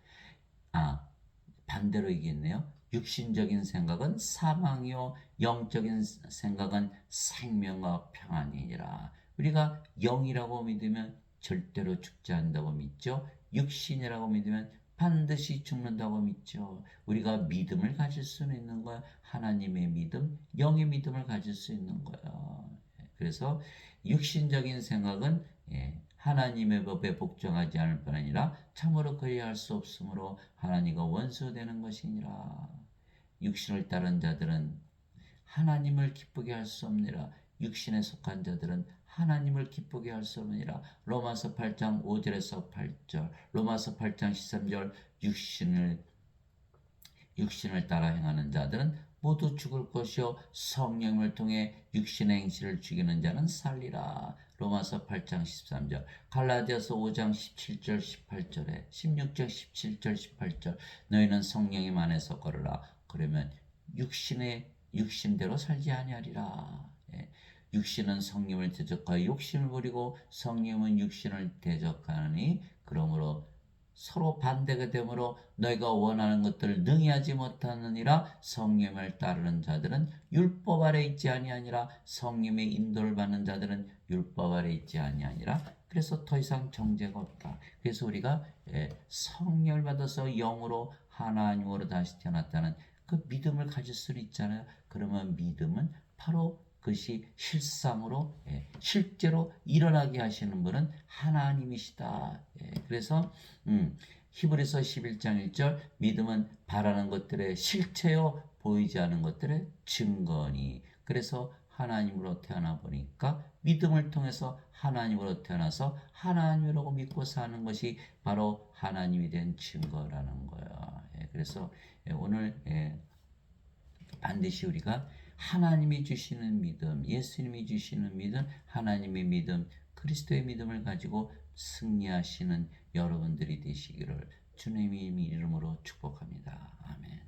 반대로 얘기했네요. 육신적인 생각은 사망이요 영적인 생각은 생명과 평안이니라. 우리가 영이라고 믿으면 절대로 죽지 않는다고 믿죠. 육신이라고 믿으면 반드시 죽는다고 믿죠. 우리가 믿음을 가질 수는 있는 거야. 하나님의 믿음, 영의 믿음을 가질 수 있는 거야. 그래서 육신적인 생각은 하나님의 법에 복종하지 않을 뿐 아니라 참으로 그리할 수 없으므로 하나님과 원수되는 것이니라. 육신을 따른 자들은 하나님을 기쁘게 할 수 없느니라. 육신에 속한 자들은 하나님을 기쁘게 할 수 없느니라. 로마서 8장 5절에서 8절, 로마서 8장 13절, 육신을 따라 행하는 자들은 모두 죽을 것이요 성령을 통해 육신의 행실을 죽이는 자는 살리라. 로마서 8장 13절, 갈라디아서 5장 17절 18절에 16절 17절 18절, 너희는 성령님 안에서 걸으라. 그러면 육신대로 살지 아니하리라. 육신은 성령을 대적하여 욕심을 부리고 성령은 육신을 대적하니 그러므로 서로 반대가 되므로 너희가 원하는 것들을 능히 하지 못하느니라. 성령을 따르는 자들은 율법 아래 있지 아니하니라. 성령의 인도를 받는 자들은 율법 아래 있지 아니하니라. 그래서 더 이상 정죄가 없다. 그래서 우리가 성령을 받아서 영으로 하나님으로 다시 태어났다는 그 믿음을 가질 수 있잖아요. 그러면 믿음은 바로 그것이 실상으로 실제로 일어나게 하시는 분은 하나님이시다. 그래서 히브리서 11장 1절, 믿음은 바라는 것들의 실체요 보이지 않는 것들의 증거니. 그래서 하나님으로 태어나 보니까 믿음을 통해서 하나님으로 태어나서 하나님이라고 믿고 사는 것이 바로 하나님이 된 증거라는 거예요. 그래서 오늘 반드시 우리가 하나님이 주시는 믿음, 예수님이 주시는 믿음, 하나님의 믿음, 그리스도의 믿음을 가지고 승리하시는 여러분들이 되시기를 주님의 이름으로 축복합니다. 아멘.